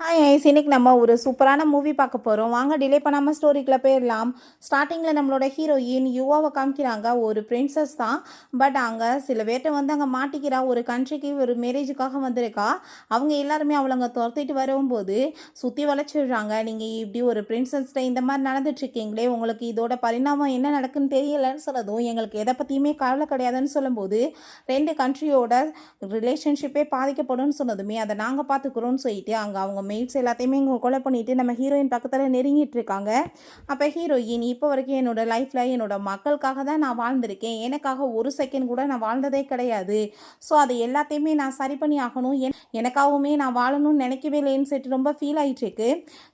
Hi ice, இன்னைக்கு நம்ம ஒரு சூப்பரான மூவி பார்க்க போகிறோம். வாங்க டிலே பண்ணாமல் ஸ்டோரிக்குள்ளே போயிடலாம். ஸ்டார்டிங்கில் நம்மளோட ஹீரோயின் யுவாவை காமிக்கிறாங்க. ஒரு பிரின்சஸ் தான். பட் அங்கே சில பேர்கிட்ட வந்து அங்கே மாட்டிக்கிறா. ஒரு கண்ட்ரிக்கு ஒரு மேரேஜுக்காக வந்திருக்கா. அவங்க எல்லாருமே அவளை அங்கே துரத்திட்டு வரும்போது சுற்றி வளைச்சிடுறாங்க. நீங்கள் இப்படி ஒரு பிரின்சஸ்கிட்ட இந்த மாதிரி நடந்துட்டுருக்கீங்களே, உங்களுக்கு இதோட பரிணாமம் என்ன நடக்குன்னு தெரியலைன்னு சொல்லதும், எங்களுக்கு எதை பற்றியுமே கவலை கிடையாதுன்னு சொல்லும்போது, ரெண்டு கண்ட்ரியோட ரிலேஷன்ஷிப்பே பாதிக்கப்படும்னு சொன்னதுமே அதை நாங்கள் பார்த்துக்குறோன்னு சொல்லிட்டு அங்கே அவங்க மெயிட்ஸ் எல்லாத்தையுமே இங்கே கொலை பண்ணிவிட்டு நம்ம ஹீரோயின் பக்கத்தில் நெருங்கிட்டு இருக்காங்க. அப்போ ஹீரோயின், இப்போ வரைக்கும் என்னோடய லைஃப்பில் என்னோட மக்களுக்காக தான் நான் வாழ்ந்திருக்கேன், எனக்காக ஒரு செகண்ட் கூட நான் வாழ்ந்ததே கிடையாது. ஸோ அதை எல்லாத்தையுமே நான் சரி பண்ணி ஆகணும், எனக்காகவுமே நான் வாழணும்னு நினைக்கவே இல்லைன்னு சொல்லிட்டு ரொம்ப ஃபீல் ஆகிட்டுருக்கு.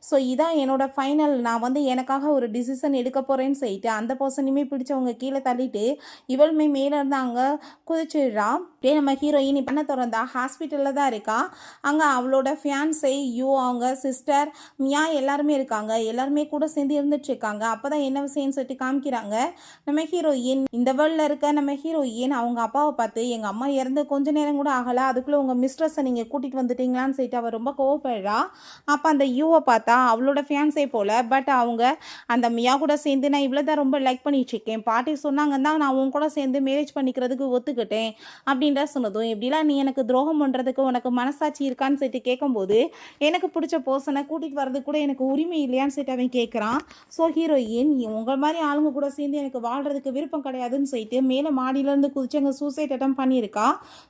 ஸோ இதான் என்னோட ஃபைனல், நான் வந்து எனக்காக ஒரு டிசிஷன் எடுக்க போகிறேன்னு சொல்லிட்டு அந்த பர்சனையுமே பிடிச்சவங்க கீழே தள்ளிட்டு இவளுமே மேலே இருந்து அங்கே குதிச்சிடுறா. அப்படியே நம்ம ஹீரோயின் பண்ண திறந்தா ஹாஸ்பிட்டலில் தான் இருக்கா. அங்கே அவளோட ஃபியான்ஸை அவங்க சிஸ்டர் மியா எல்லாருமே இருக்காங்க. எல்லாருமே கூட சேர்ந்து இருந்துட்டு இருக்காங்க. அப்போதான் என்ன விஷயம்னு சொல்லிட்டு காமிக்கிறாங்க. நம்ம ஹீரோயின் இந்த வேர்ல்டில் இருக்க நம்ம ஹீரோயின் அவங்க அப்பாவை பார்த்து, எங்கள் அம்மா இறந்து கொஞ்ச நேரம் கூட ஆகலை, அதுக்குள்ளே உங்கள் மிஸ்ட்ரஸை நீங்கள் கூட்டிகிட்டு வந்துட்டீங்களான்னு சொல்லிட்டு அவள் ரொம்ப கோவப்படுறா. அப்போ அந்த யூவை பார்த்தா அவளோட ஃபியான்ஸே போல். பட் அவங்க அந்த மியா கூட சேர்ந்து நான் இவ்வளோ தான் ரொம்ப லைக் பண்ணிட்டு இருக்கேன், பாட்டி சொன்னாங்க தான் நான் உன் கூட சேர்ந்து மேரேஜ் பண்ணிக்கிறதுக்கு ஒத்துக்கிட்டேன் அப்படின்ற சொன்னதும், எப்படிலாம் நீ எனக்கு துரோகம் பண்ணுறதுக்கு உனக்கு மனசாட்சி இருக்கான்னு சொல்லிட்டு கேட்கும்போது, எனக்கு பிடிச்ச பர்சனை கூட்டிகிட்டு வரது கூட எனக்கு உரிமை இல்லையான்னு சொல்லிட்டு அவன் கேட்குறான். ஸோ ஹீரோயின், உங்கள் மாதிரி ஆளுங்க கூட சேர்ந்து எனக்கு வாழ்கிறதுக்கு விருப்பம் கிடையாதுன்னு சொல்லிட்டு மேலே மாடியிலேருந்து குதிச்சு அங்கே சூசைட் அட்டம் பண்ணியிருக்கா.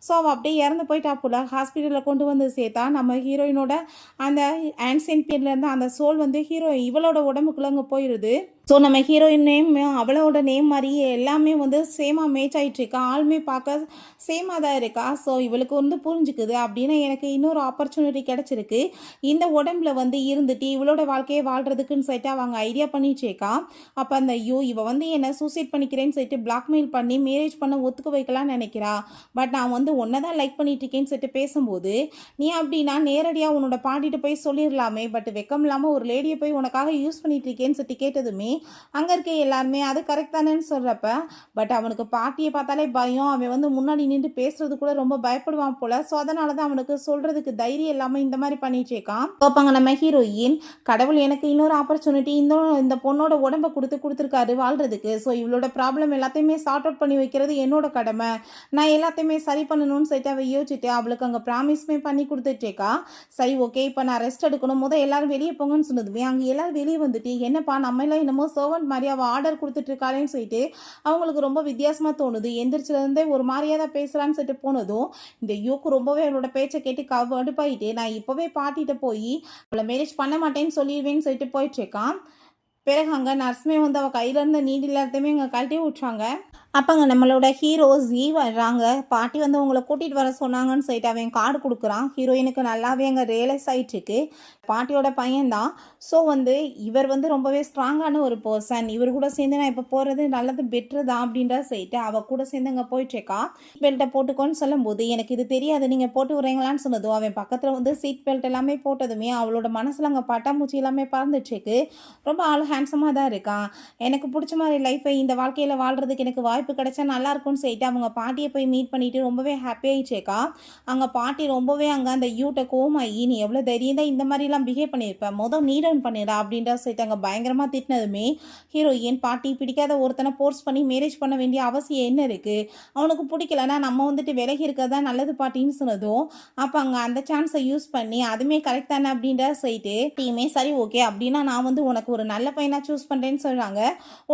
ஸோ அவள் அப்படியே இறந்து போயிட்டா போல். ஹாஸ்பிட்டலில் கொண்டு வந்து சேர்த்தா நம்ம ஹீரோயினோட அந்த ஆன்சென்ட் பீரியட்லேருந்து அந்த சோல் வந்து இவளோட உடம்புக்குள்ள அங்கே போயிடுது. ஸோ நம்ம ஹீரோயின் நேம் அவளோட நேம் மாதிரியே எல்லாமே வந்து சேமாக மேட்ச் ஆகிட்டுருக்கா. ஆளுமே பார்க்க சேமாக தான் இருக்கா. ஸோ இவளுக்கு வந்து புரிஞ்சுக்குது அப்படின்னு எனக்கு இன்னொரு ஆப்பர்ச்சுனிட்டி கிடச்சிருக்கு, இந்த உடம்புல வந்து இருந்துட்டு இவளோட வாழ்க்கையை வாழ்கிறதுக்குன்னு சொல்லிட்டு அவங்க ஐடியா பண்ணிட்டுருக்கா. அப்போ அந்த இவ வந்து என்னை சூசைட் பண்ணிக்கிறேன்னு சொல்லிட்டு பிளாக்மெயில் பண்ணி மேரேஜ் பண்ண ஒத்துக்க வைக்கலாம்னு நினைக்கிறா. பட் நான் வந்து ஒன்றை தான் லைக் பண்ணிட்டு இருக்கேன்னு சொல்லிட்டு பேசும்போது, நீ அப்படின்னா நேரடியாக உன்னோட பாட்டிட்டு போய் சொல்லிடலாமே, பட் வெக்கம் இல்லாமல் ஒரு லேடியை போய் உனக்காக யூஸ் பண்ணிட்டு இருக்கேன்னு சொல்லிட்டு கேட்டதுமே அங்கே இருக்க எல்லாருமே அது கரெக்ட் தானேன்னு சொல்கிறப்ப, பட் அவனுக்கு பாட்டியை பார்த்தாலே பயம். அவன் வந்து முன்னாடி நின்று பேசுறது கூட ரொம்ப பயப்படுவான் போல். ஸோ அதனால தான் அவனுக்கு சொல்கிறதுக்கு தைரியம் இல்லாமல் இந்த மாதிரி பண்ணிட்டு இருக்கான். பார்ப்பாங்க நம்ம ஹீரோயின், கடவுள் எனக்கு இன்னொரு ஆப்பர்ச்சுனிட்டி இந்த பொண்ணோட உடம்பை கொடுத்துருக்காரு வாழ்கிறதுக்கு. ஸோ இவளோட ப்ராப்ளம் எல்லாத்தையுமே சார்ட் அவுட் பண்ணி வைக்கிறது என்னோட கடமை, நான் எல்லாத்தையுமே சரி பண்ணணும்னு சொல்லிட்டு அவள் யோசிச்சுட்டு அவளுக்கு அங்கே ப்ராமிஸ்மே பண்ணி கொடுத்துட்டேக்கா. சரி ஓகே, இப்போ நான் ரெஸ்ட் எடுக்கணும், எல்லாரும் வெளியே போங்கன்னு சொன்னதுமே அங்கே எல்லாரும் வெளியே வந்துட்டு, என்னப்பா நம்ம எல்லாம் என்னமோ சர்வன்ட் மாதிரி அவள் ஆர்டர் கொடுத்துட்டு இருக்காளேன்னு சொல்லிட்டு அவங்களுக்கு ரொம்ப வித்தியாசமாக தோணுது. எந்திரிச்சிலேருந்தே ஒரு மாதிரியாக தான் பேசுகிறான்னு சொல்லிட்டு போனதும் இந்த யூக்கு ரொம்பவே அவளோட பேச்சை கேட்டு கடுப்பாயிட்டு, நான் இப்போவே பாட்டிகிட்ட போய் அவளை மேரேஜ் பண்ண மாட்டேன்னு சொல்லிடுவேன்னு சொல்லிட்டு போயிட்டுருக்கான். பிறகு அங்கே நர்ஸுமே வந்து அவள் கையில் இருந்த நீடில் எல்லாத்தையுமே இங்கே கழட்டி விட்றாங்க. அப்போங்க நம்மளோட ஹீரோ ஜீ வர்றாங்க. பாட்டி வந்து உங்களை கூட்டிகிட்டு வர சொன்னாங்கன்னு சொல்லிட்டு அவன் கார்டு கொடுக்குறான். ஹீரோயினுக்கு நல்லாவே அங்கே ரியலைஸ் ஆகிட்டுருக்கு, பாட்டியோட பையன்தான். ஸோ வந்து இவர் வந்து ரொம்பவே ஸ்ட்ராங்கான ஒரு பர்சன், இவர் கூட சேர்ந்து நான் இப்போ போகிறது நல்லது பெட்ரு தான் அப்படின்ற சொல்லிட்டு அவள் கூட சேர்ந்து அங்கே போயிட்டுருக்கா. சீட் பெல்ட்டை போட்டுக்கோன்னு சொல்லும்போது, எனக்கு இது தெரியாது, நீங்கள் போட்டு விட்றீங்களான்னு சொன்னதும் அவன் பக்கத்தில் வந்து சீட் பெல்ட் எல்லாமே போட்டதுமே அவளோட மனசில் அங்கே பட்டாம்பூச்சி எல்லாமே பறந்துட்டுருக்கு. ரொம்ப ஆள் ஹேண்ட்ஸமாக தான் இருக்கான். எனக்கு பிடிச்ச மாதிரி லைஃப்பை இந்த வாழ்க்கையில் வாழ்கிறதுக்கு எனக்கு வாய்ப்பு கிடைச்சா நல்லா இருக்கும்னு சொல்லிட்டு அவங்க பாட்டியை போய் மீட் பண்ணிட்டு ரொம்பவே ஹாப்பியாகிச்சேக்கா. அங்கே பாட்டி ரொம்பவே அங்கே அந்த யூட்டை கோமாயி, நீ எவ்வளோ தைரியம் தான் இந்த மாதிரிலாம் பிஹேவ் பண்ணியிருப்பேன், நீ டவுன் பண்ணிடா அப்படின்ற சொல்லிட்டு அங்கே பயங்கரமாக திட்டினதுமே ஹீரோயின், பாட்டி பிடிக்காத ஒருத்தனை ஃபோர்ஸ் பண்ணி மேரேஜ் பண்ண வேண்டிய அவசியம் என்ன இருக்குது, அவனுக்கு பிடிக்கலன்னா நம்ம வந்துட்டு விலகி இருக்கிறது தான் நல்லது பாட்டின்னு சொன்னதும், அப்போ அங்கே அந்த சான்ஸை யூஸ் பண்ணி அதுவுமே கரெக்ட் தானே அப்படின்ற சொல்லிட்டு டீமே சரி ஓகே அப்படின்னா நான் வந்து உனக்கு ஒரு நல்ல பையனாக சூஸ் பண்ணுறேன்னு சொல்கிறாங்க.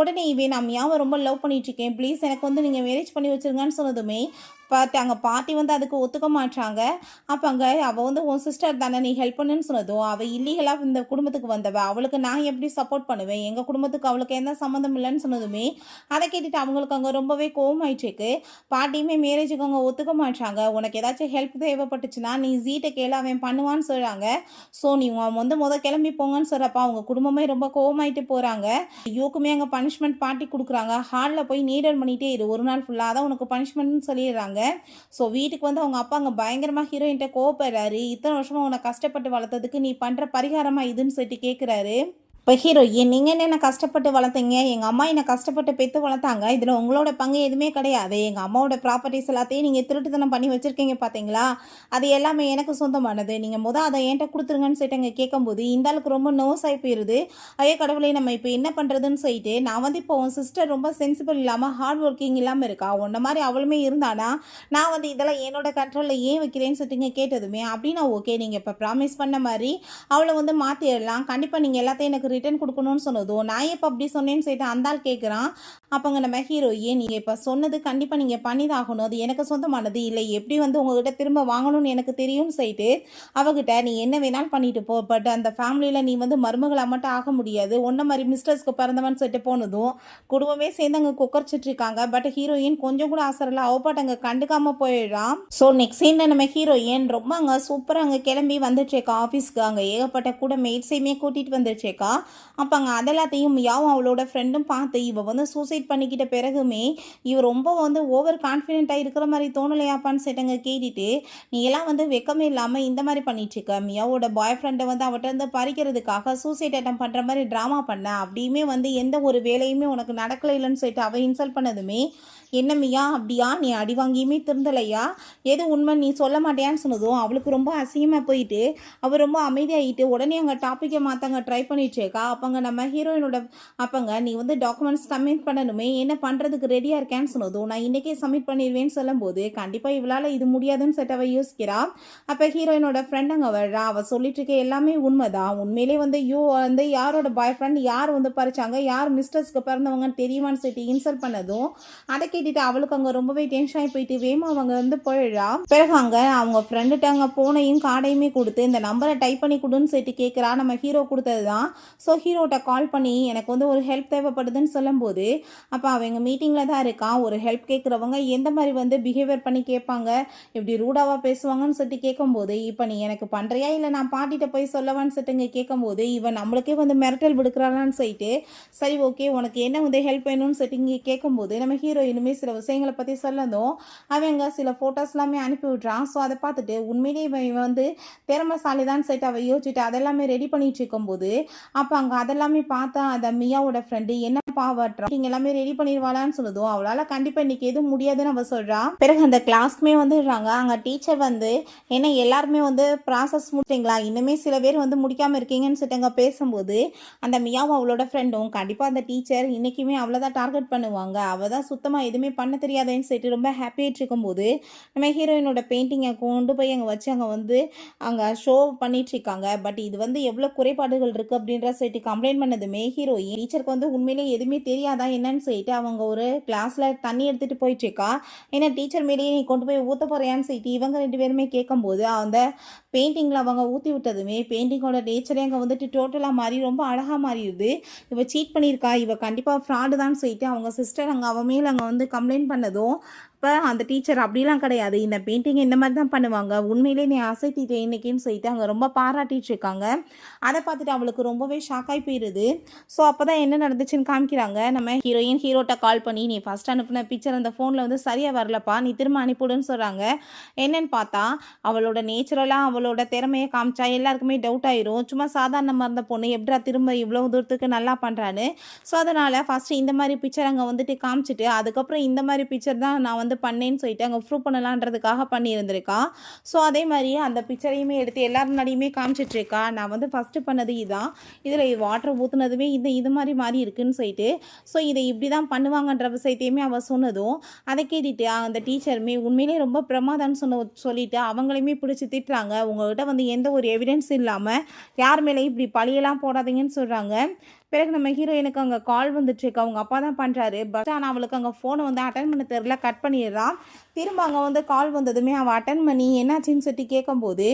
உடனே இவன் நான் மியாவை ரொம்ப லவ் பண்ணிட்டு இருக்கேன், ப்ளீஸ் எனக்கு வந்து நீங்கள் மேரேஜ் பண்ணி வச்சுருங்கன்னு சொன்னதுமே அங்கே பாட்டி வந்து அதுக்கு ஒத்துக்க மாட்டாங்க. அப்போ அங்கே அவள் வந்து உன் சிஸ்டர் தானே, நீ ஹெல்ப் பண்ணுன்னு சொன்னதும், அவள் இல்லீகலாக இந்த குடும்பத்துக்கு வந்தவ, அவளுக்கு நான் எப்படி சப்போர்ட் பண்ணுவேன், எங்கள் குடும்பத்துக்கு அவளுக்கு எந்த சம்மந்தம் இல்லைன்னு சொன்னதுமே அதை கேட்டுட்டு அவங்களுக்கு அங்கே ரொம்பவே கோவமாயிட்டுருக்கு. பாட்டியுமே மேரேஜுக்கு அவங்க ஒத்துக்க மாட்டாங்க. உனக்கு ஏதாச்சும் ஹெல்ப் தேவைப்பட்டுச்சுன்னா நீ ஜீட்டை கேளு, அவன் பண்ணுவான்னு சொல்கிறாங்க. ஸோ நீ வந்து கிளம்பி போங்கன்னு சொல்கிறப்ப அவங்க குடும்பமே ரொம்ப கோவமாயிட்டு போகிறாங்க. யூக்குமே அங்கே பனிஷ்மெண்ட் பாட்டி கொடுக்குறாங்க. ஹாலில் போய் நீடல் பண்ணிகிட்டே இரு, ஒரு நாள் ஃபுல்லாக தான் உனக்கு பனிஷ்மெண்ட்னு சொல்லிடுறாங்க. ஸோ வீட்டுக்கு வந்து அவங்க அப்பா அங்கே பயங்கரமாக ஹீரோயின்ட்ட கோவப்படுறாரு. இத்தனை வருஷமாக உன்னை கஷ்டப்பட்டு வளர்த்ததுக்கு நீ பண்ணுற பரிகாரமாக இதுன்னு சொல்லிட்டு கேட்குறாரு. இப்போ ஹீரோயின் நீங்கள் என்ன கஷ்டப்பட்டு வளர்த்தீங்க, எங்கள் அம்மா என்னை கஷ்டப்பட்டு பெற்று வளர்த்தாங்க, இதில் உங்களோட பங்கு எதுவுமே கிடையாது. எங்கள் அம்மாவோட ப்ராப்பர்ட்டிஸ் எல்லாத்தையும் நீங்கள் திருட்டுத்தனம் பண்ணி வச்சுருக்கீங்க பார்த்தீங்களா, அது எல்லாமே எனக்கு சொந்தமானது. நீங்கள் அதை என்கிட்ட கொடுத்துருங்கன்னு சொல்லிட்டு அங்கே கேட்கும்போது இந்த ஆளுக்கு ரொம்ப நோஸ் ஆகி போயிடுது. ஐயோ கடவுளே, நம்ம இப்போ என்ன பண்ணுறதுன்னு சொல்லிட்டு நான் இப்போ உன் சிஸ்டர் ரொம்ப சென்சிபிள் இல்லாமல் ஹார்ட் ஒர்க்கிங் இல்லாமல் இருக்கா, உன்ன மாதிரி அவளுமே இருந்தானா நான் இதெல்லாம் என்னோட கண்ட்ரோலில் ஏன் வைக்கிறேன்னு சொல்லிட்டு கேட்டதுமே அப்படின்னா ஓகே, நீங்கள் இப்போ ப்ராமிஸ் பண்ண மாதிரி அவளை மாற்றிடலாம், கண்டிப்பாக நீங்கள் எல்லாத்தையும் எனக்கு ரிட்டர்ன் கொடுக்கணும்னு சொன்னதும் நான் எப்போ அப்படி சொன்னேன்னு சொல்லிட்டு அந்த ஆள் கேட்குறான். அப்போங்க நம்ம ஹீரோயின் நீங்கள் இப்போ சொன்னது கண்டிப்பாக நீங்கள் பண்ணி தான் ஆகணும், அது எனக்கு சொந்தமானது இல்லை, எப்படி உங்ககிட்ட திரும்ப வாங்கணும்னு எனக்கு தெரியும்னு சொல்லிட்டு அவகிட்ட நீ என்ன வேணாலும் பண்ணிட்டு போ, பட் அந்த ஃபேமிலியில் நீ மருமகளாக மட்டும் ஆக முடியாது, ஒன்றை மாதிரி மிஸ்டர்ஸ்க்கு பிறந்தவன் சொல்லிட்டு போனதும் குடும்பமே சேர்ந்து அங்கே குக்கரிச்சிட்டு இருக்காங்க. பட் ஹீரோயின் கொஞ்சம் கூட ஆசரில் அவப்பாட்டு அங்கே கண்டுக்காமல் போயிடுறான். ஸோ நெக்ஸ்ட் சீனில் நம்ம ஹீரோயின் ரொம்ப அங்கே சூப்பராக அங்கே கிளம்பி வந்துட்டுருக்கா ஆஃபீஸ்க்கு. அங்கே ஏகப்பட்ட கூட மெய்ட்ஸையுமே கூட்டிகிட்டு வந்துருச்சேக்கா. அப்போ அங்கே அதெல்லாத்தையும் யாவும் அவளோட ஃப்ரெண்டும் பார்த்து இவ சூசைட் பண்ணிக்கிட்ட பிறகுமே இவ ரொம்ப ஓவர் கான்ஃபிடென்ட்டாக இருக்கிற மாதிரி தோணலையாப்பான்னு சேட்டங்க கேட்டுட்டு நீ எல்லாம் வெக்கமே இல்லாமல் இந்த மாதிரி பண்ணிட்டுருக்க, மியாவோட பாய் ஃப்ரெண்டை அவட்ட இருந்து பறிக்கிறதுக்காக சூசைட் அட்டம் பண்ணுற மாதிரி ட்ராமா பண்ண, அப்படியுமே எந்த ஒரு வேலையுமே உனக்கு நடக்கலை இல்லைன்னு சொல்லிட்டு அவள் இன்சல்ட் பண்ணதுமே என்ன மியா அப்படியா, நீ அடி வாங்கியுமே திருந்தலையா, எது உண்மை நீ சொல்ல மாட்டியான்னு சொன்னதும் அவளுக்கு ரொம்ப அசிங்கமாக போயிட்டு அவள் ரொம்ப அமைதியாகிட்டு உடனே அங்கே டாப்பிக்கை மாற்றாங்க ட்ரை பண்ணிட்டுருக்கா. அப்போங்க நம்ம ஹீரோயினோட அப்போங்க நீ டாக்குமெண்ட்ஸ் சப்மிட் பண்ணணுமே, என்ன பண்ணுறதுக்கு ரெடியாக இருக்கேன்னு சொன்னதும் நான் இன்றைக்கே சப்மிட் பண்ணிடுவேன்னு சொல்லும்போது கண்டிப்பாக இவளால் இது முடியாதுன்னு சொல்லிட்டு அவள் யோசிக்கிறா. அப்போ ஹீரோயினோட ஃப்ரெண்ட் அங்கே வர்றா. அவள் சொல்லிட்டு இருக்க எல்லாமே உண்மைதான், உண்மையிலே யாரோட பாய் ஃப்ரெண்ட் யார் பறிச்சாங்க, யார் மிஸ்டர்ஸ்க்கு பிறந்தவங்கன்னு தெரியுமான்னு சொல்லிட்டு இன்சல்ட் பண்ணதும் அதை கேட்டுட்டு அவளுக்கு அங்கே ரொம்பவே டென்ஷன் ஆகி போயிட்டு வேமா அவங்க போயிடுறா. பிறகு அங்கே அவங்க ஃப்ரெண்டுகிட்ட அங்கே போனையும் கார்டையுமே கொடுத்து இந்த நம்பரை டைப் பண்ணி கொடுன்னு சொல்லிட்டு கேட்குறா. நம்ம ஹீரோ கொடுத்தது தான். ஸோ ஹீரோட்ட கால் பண்ணி எனக்கு ஒரு ஹெல்ப் தேவைப்படுதுன்னு சொல்லும்போது அப்போ அவங்க மீட்டிங்கில் தான் இருக்கான். ஒரு ஹெல்ப் கேட்குறவங்க எந்த மாதிரி பிஹேவியர் பண்ணி கேட்பாங்க, இப்படி ரூடாவாக பேசுவாங்கன்னு சொல்லிட்டு கேட்கும்போது இப்போ நீ எனக்கு பண்ணுறியா இல்லை நான் பாட்டிகிட்ட போய் சொல்லவான்னு சொல்லிட்டு இங்கே கேட்கும்போது இவன் நம்மளுக்கே மிரட்டல் விடுக்கிறாளான்னு சொல்லிட்டு சரி ஓகே உனக்கு என்ன ஹெல்ப் வேணும்னு சொல்லிட்டு இங்கே கேட்கும்போது நம்ம ஹீரோயினுமே சில விஷயங்களை பற்றி சொல்லதும் அவங்க சில ஃபோட்டோஸ் எல்லாமே அனுப்பி விட்றான். ஸோ அதை பார்த்துட்டு உண்மையிலேயே இவன் திறமைசாலி தான் சொல்லிட்டு அவள் யோசிச்சுட்டு அதெல்லாமே ரெடி பண்ணிட்டு இருக்கும்போது அப்போ அங்கே அதெல்லாமே பார்த்தா அந்த மியாவோட ஃப்ரெண்டு என்ன பாவட்றா நீங்கள் எல்லாமே ரெடி பண்ணிடுவாளான்னு சொன்னதும் அவளால் கண்டிப்பாக இன்னைக்கு எதுவும் முடியாதுன்னு அவள் சொல்கிறான். பிறகு அந்த கிளாஸ்க்குமே வந்துடுறாங்க. அங்கே டீச்சர் ஏன்னா எல்லாருமே ப்ராசஸ் முடிச்சிங்களா, இன்னுமே சில பேர் முடிக்காமல் இருக்கீங்கன்னு சொல்லிட்டு அங்கே பேசும்போது அந்த மியாவும் அவளோட ஃப்ரெண்டும் கண்டிப்பாக அந்த டீச்சர் இன்றைக்குமே அவளை தான் டார்கெட் பண்ணுவாங்க, அவள் தான் சுத்தமாக எதுவுமே பண்ண தெரியாதுன்னு சொல்லிட்டு ரொம்ப ஹாப்பியாகிட்டு இருக்கும்போது நம்ம ஹீரோயினோட பெயிண்டிங்கை கொண்டு போய் அங்கே வச்சு அங்கே அங்கே ஷோ பண்ணிகிட்ருக்காங்க. பட் இது எவ்வளோ குறைபாடுகள் இருக்குது அப்படின்ற சொல்லிட்டு கம்ப்ளைண்ட் பண்ணதுமே ஹீரோயின் டீச்சருக்கு உண்மையிலே எதுவுமே தெரியாதா என்னன்னு சொல்லிட்டு அவங்க ஒரு கிளாஸில் தண்ணி எடுத்துகிட்டு போயிட்டுருக்கா. ஏன்னா டீச்சர் மேலேயே நீ கொண்டு போய் ஊற்ற போறியான்னு சொல்லிட்டு இவங்க ரெண்டு பேருமே கேட்கும்போது அந்த பெயிண்டிங்கில் அவங்க ஊற்றி விட்டதுமே பெயிண்டிங்கோட நேச்சரே அங்கே டோட்டலாக மாறி ரொம்ப அழகாக மாறிடுது. இவ சீட் பண்ணியிருக்கா, இவ கண்டிப்பாக ஃப்ராடு தான் சொல்லிட்டு அவங்க சிஸ்டர் அங்கே அவன் மேலே அங்கே கம்ப்ளைண்ட் பண்ணதும் இப்போ அந்த டீச்சர் அப்படிலாம் கிடையாது, இந்த பெயிண்டிங் இந்த மாதிரி தான் பண்ணுவாங்க, உண்மையிலே நீ அசைத்திட்டே இன்னைக்குன்னு சொல்லிட்டு அங்கே ரொம்ப பாராட்டிட்டு இருக்காங்க. அதை பார்த்துட்டு அவளுக்கு ரொம்பவே ஷாக்காகி போயிடுது. ஸோ அப்போ தான் என்ன நடந்துச்சுன்னு காமிக்கிறாங்க. நம்ம ஹீரோயின் ஹீரோட்ட கால் பண்ணி நீ ஃபஸ்ட் அனுப்பின பிக்சர் அந்த ஃபோனில் சரியாக வரலப்பா, நீ திரும்ப அனுப்பிவிடுன்னு சொல்கிறாங்க. என்னன்னு பார்த்தா அவளோட நேச்சுரலாக அவளோட திறமையை காமிச்சா எல்லாருக்குமே டவுட் ஆயிரும், சும்மா சாதாரணமாக இருந்த பொண்ணு எப்படா திரும்ப இவ்வளோ தூரத்துக்கு நல்லா பண்ணுறான்னு. ஸோ அதனால் ஃபஸ்ட்டு இந்த மாதிரி பிக்சர் அங்கே காமிச்சிட்டு அதுக்கப்புறம் இந்த மாதிரி பிக்சர் தான் நான் பண்ணேன்னு சொல்லிட்டு அங்கே ப்ரூவ் பண்ணலான்றதுக்காக பண்ணியிருந்திருக்கா. ஸோ அதே மாதிரி அந்த பிக்சரையுமே எடுத்து எல்லாரும் முன்னாடியுமே காமிச்சிட்ருக்கா. நான் ஃபஸ்ட்டு பண்ணது இதுதான், இதில் வாட்டர் ஊற்றுனதுமே இது மாதிரி மாறி இருக்குன்னு சொல்லிட்டு. ஸோ இதை இப்படி தான் பண்ணுவாங்கன்ற விஷயத்தையுமே அவள் சொன்னதும் அதை கேட்டுட்டு அந்த டீச்சருமே உண்மையிலே ரொம்ப பிரமாதம்னு சொல்லிட்டு அவங்களையுமே பிடிச்சி திட்டுறாங்க. உங்கள்கிட்ட எந்த ஒரு எவிடன்ஸ் இல்லாமல் யார் மேலேயும் இப்படி பழியெல்லாம் போடாதீங்கன்னு சொல்கிறாங்க. பிறகு நம்ம ஹீரோயினுக்கு அங்கே கால் வந்துட்டுருக்கு, அவங்க அப்பா தான் பண்ணுறாரு. பட் ஆனால் அவளுக்கு அங்கே ஃபோனை அட்டன் பண்ண தெரில, கட் பண்ணிடுறான். திரும்ப அங்கே கால் வந்ததுமே அவள் அட்டன் பண்ணி என்னாச்சின்னு சொல்லிட்டு கேட்கும்போது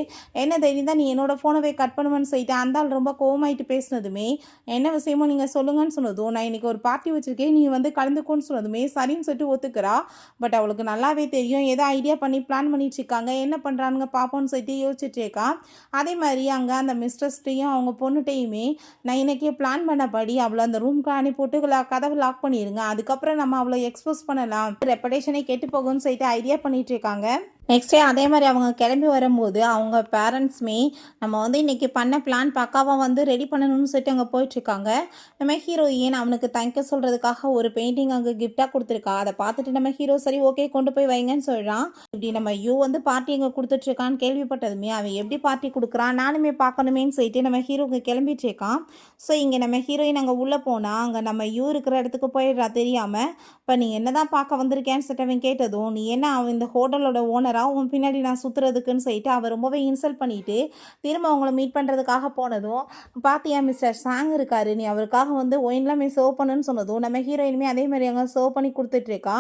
என்ன தைரியம் தான் நீ என்னோடய ஃபோனை கட் பண்ணுவேன்னு சொல்லிட்டு அந்த ஆள் ரொம்ப கோவமாயிட்டு பேசினதுமே என்ன விஷயமோ நீங்கள் சொல்லுங்கன்னு சொன்னதும் நான் இன்றைக்கி ஒரு பார்ட்டி வச்சுருக்கேன் நீ கலந்துக்கோன்னு சொன்னதுமே சரின்னு சொல்லிட்டு ஒத்துக்கிறா. பட் அவளுக்கு நல்லாவே தெரியும் ஏதோ ஐடியா பண்ணி பிளான் பண்ணிட்டுருக்காங்க, என்ன பண்ணுறானுங்க பார்ப்போன்னு சொல்லிட்டு யோசிச்சுட்ருக்கா. அதே மாதிரி அங்கே அந்த மிஸ்ட்ரஸ்ட்டையும் அவங்க பொண்ணுகிட்டையுமே நான் இன்றைக்கே பிளான் பண்ணபடி அவளை அந்த ரூம்க்கு அனுப்பிவிட்டு கதவை லாக் பண்ணிடுங்க, அதுக்கப்புறம் நம்ம அவளை எக்ஸ்போஸ் பண்ணலாம், ரெப்புடேஷனை கெட்டு போகும்னு சொல்லிட்டு ஐடியா பண்ணிட்டு இருக்காங்க. நெக்ஸ்ட் டே அதே மாதிரி அவங்க கிளம்பி வரும்போது அவங்க பேரண்ட்ஸுமே நம்ம வந்து இன்னைக்கு பண்ண பிளான் பக்காவாக வந்து ரெடி பண்ணணும்னு சொல்லிட்டு அங்கே போயிட்டுருக்காங்க. நம்ம ஹீரோயின் அவனுக்கு தேங்க்யூ சொல்கிறதுக்காக ஒரு பெயிண்டிங் அங்கே கிஃப்டாக கொடுத்துருக்கா. அதை பார்த்துட்டு நம்ம ஹீரோ சரி ஓகே கொண்டு போய் வைங்கன்னு சொல்கிறான். இப்படி நம்ம யூ வந்து பார்ட்டி இங்கே கொடுத்துட்ருக்கான்னு கேள்விப்பட்டதுமே அவன் எப்படி பார்ட்டி கொடுக்குறான் நானுமே பார்க்கணுமேன்னு சொல்லிட்டு நம்ம ஹீரோக்கு கிளம்பிட்டு இருக்கான். ஸோ இங்கே நம்ம ஹீரோயின் அங்கே உள்ளே போனால் அங்கே நம்ம யூ இருக்கிற இடத்துக்கு போயிடுறா தெரியாமல். இப்போ நீ என்ன தான் பார்க்க வந்திருக்கேன்னு சொல்லிட்டு அவன் கேட்டதும், நீ என்ன அவன் இந்த ஹோட்டலோட ஓனரா உன் பின்னாடி நான் சுற்றுறதுக்குன்னு சொல்லிட்டு அவர் ரொம்பவே இன்சல்ட் பண்ணிவிட்டு திரும்ப அவங்கள மீட் பண்ணுறதுக்காக போனதும், பார்த்தியா மிஸ்டர் சாங் இருக்காரு, நீ அவருக்காக வந்து ஒயின்லாமே சர்வ் பண்ணுன்னு சொன்னதும் நம்ம ஹீரோயினுமே அதே மாதிரி அங்கே சர்வ் பண்ணி கொடுத்துட்ருக்கா.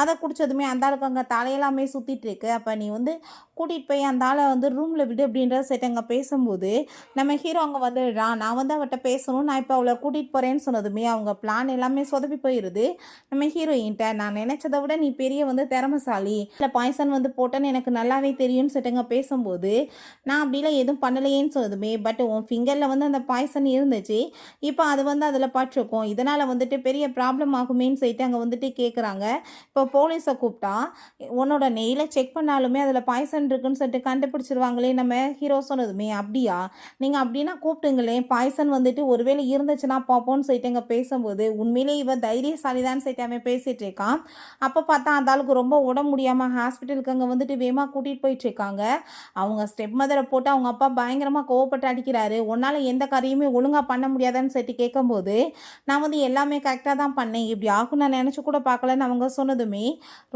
அதை குடித்ததுமே அந்த ஆளுக்கு அங்கே தலையெல்லாமே சுற்றிட்டு இருக்கு. அப்போ நீ வந்து கூட்டிகிட்டு போய் அந்த ஆளை வந்து ரூமில் விடு அப்படின்ற செட் அங்கே பேசும்போது நம்ம ஹீரோ அங்கே வந்துடுறான். நான் வந்து அவட்ட பேசணும், நான் இப்போ அவளை கூட்டிகிட்டு போகிறேன்னு சொன்னதுமே அவங்க பிளான் எல்லாமே சொதப்பி போயிடுது. நம்ம ஹீரோயின்ட்ட நான் நினச்சதை விட நீ பெரிய வந்து திறமசாலி, இல்லை பாய்சன் வந்து போட்டேன்னு எனக்கு நல்லாவே தெரியும்னு சொல்லிட்டுங்க பேசும்போது, நான் அப்படிலாம் எதுவும் பண்ணலையேன்னு சொன்னதுமே, பட் உன் ஃபிங்கரில் வந்து அந்த பாய்சன் இருந்துச்சு, இப்போ அது வந்து அதில் பட்டிருக்கும், இதனால் வந்துட்டு பெரிய ப்ராப்ளம் ஆகுமேன்னு சொல்லிட்டு அங்கே வந்துட்டு கேட்குறாங்க. இப்போ போலீஸை கூப்பிட்டா உன்னோட நெய்ல செக் பண்ணாலுமே அதில் பாய்சன் இருக்குன்னு சொல்லிட்டு கண்டுபிடிச்சிருவாங்களே நம்ம ஹீரோ சொன்னதுமே, அப்படியா நீங்கள் அப்படின்னா கூப்பிட்டுங்களேன், பாய்சன் வந்துட்டு ஒருவேளை இருந்துச்சுன்னா பார்ப்போம்னு சொல்லிட்டு அங்கே பேசும்போது, உண்மையிலே இவ தைரியசாலிதான்னு சொல்லிட்டு அவன் பேசிகிட்டு இருக்கான். அப்போ பார்த்தா அந்த ஆளுக்கு ரொம்ப உடம்பு முடியாமல் ஹாஸ்பிட்டலுக்கு அங்கே வந்துட்டு வேகமாக கூட்டிகிட்டு போயிட்டுருக்காங்க. அவங்க ஸ்டெப் மதரை போட்டு அவங்க அப்பா பயங்கரமாக கோவப்பட்டு அடிக்கிறாரு. உன்னால் எந்த காரியமே ஒழுங்காக பண்ண முடியாதான்னு சொல்லிட்டு கேட்கும்போது, நான் வந்து எல்லாமே கரெக்டாக தான் பண்ணேன், இப்படி ஆகும் நான் நினச்சி கூட பார்க்கலன்னு அவங்க சொன்னதுமே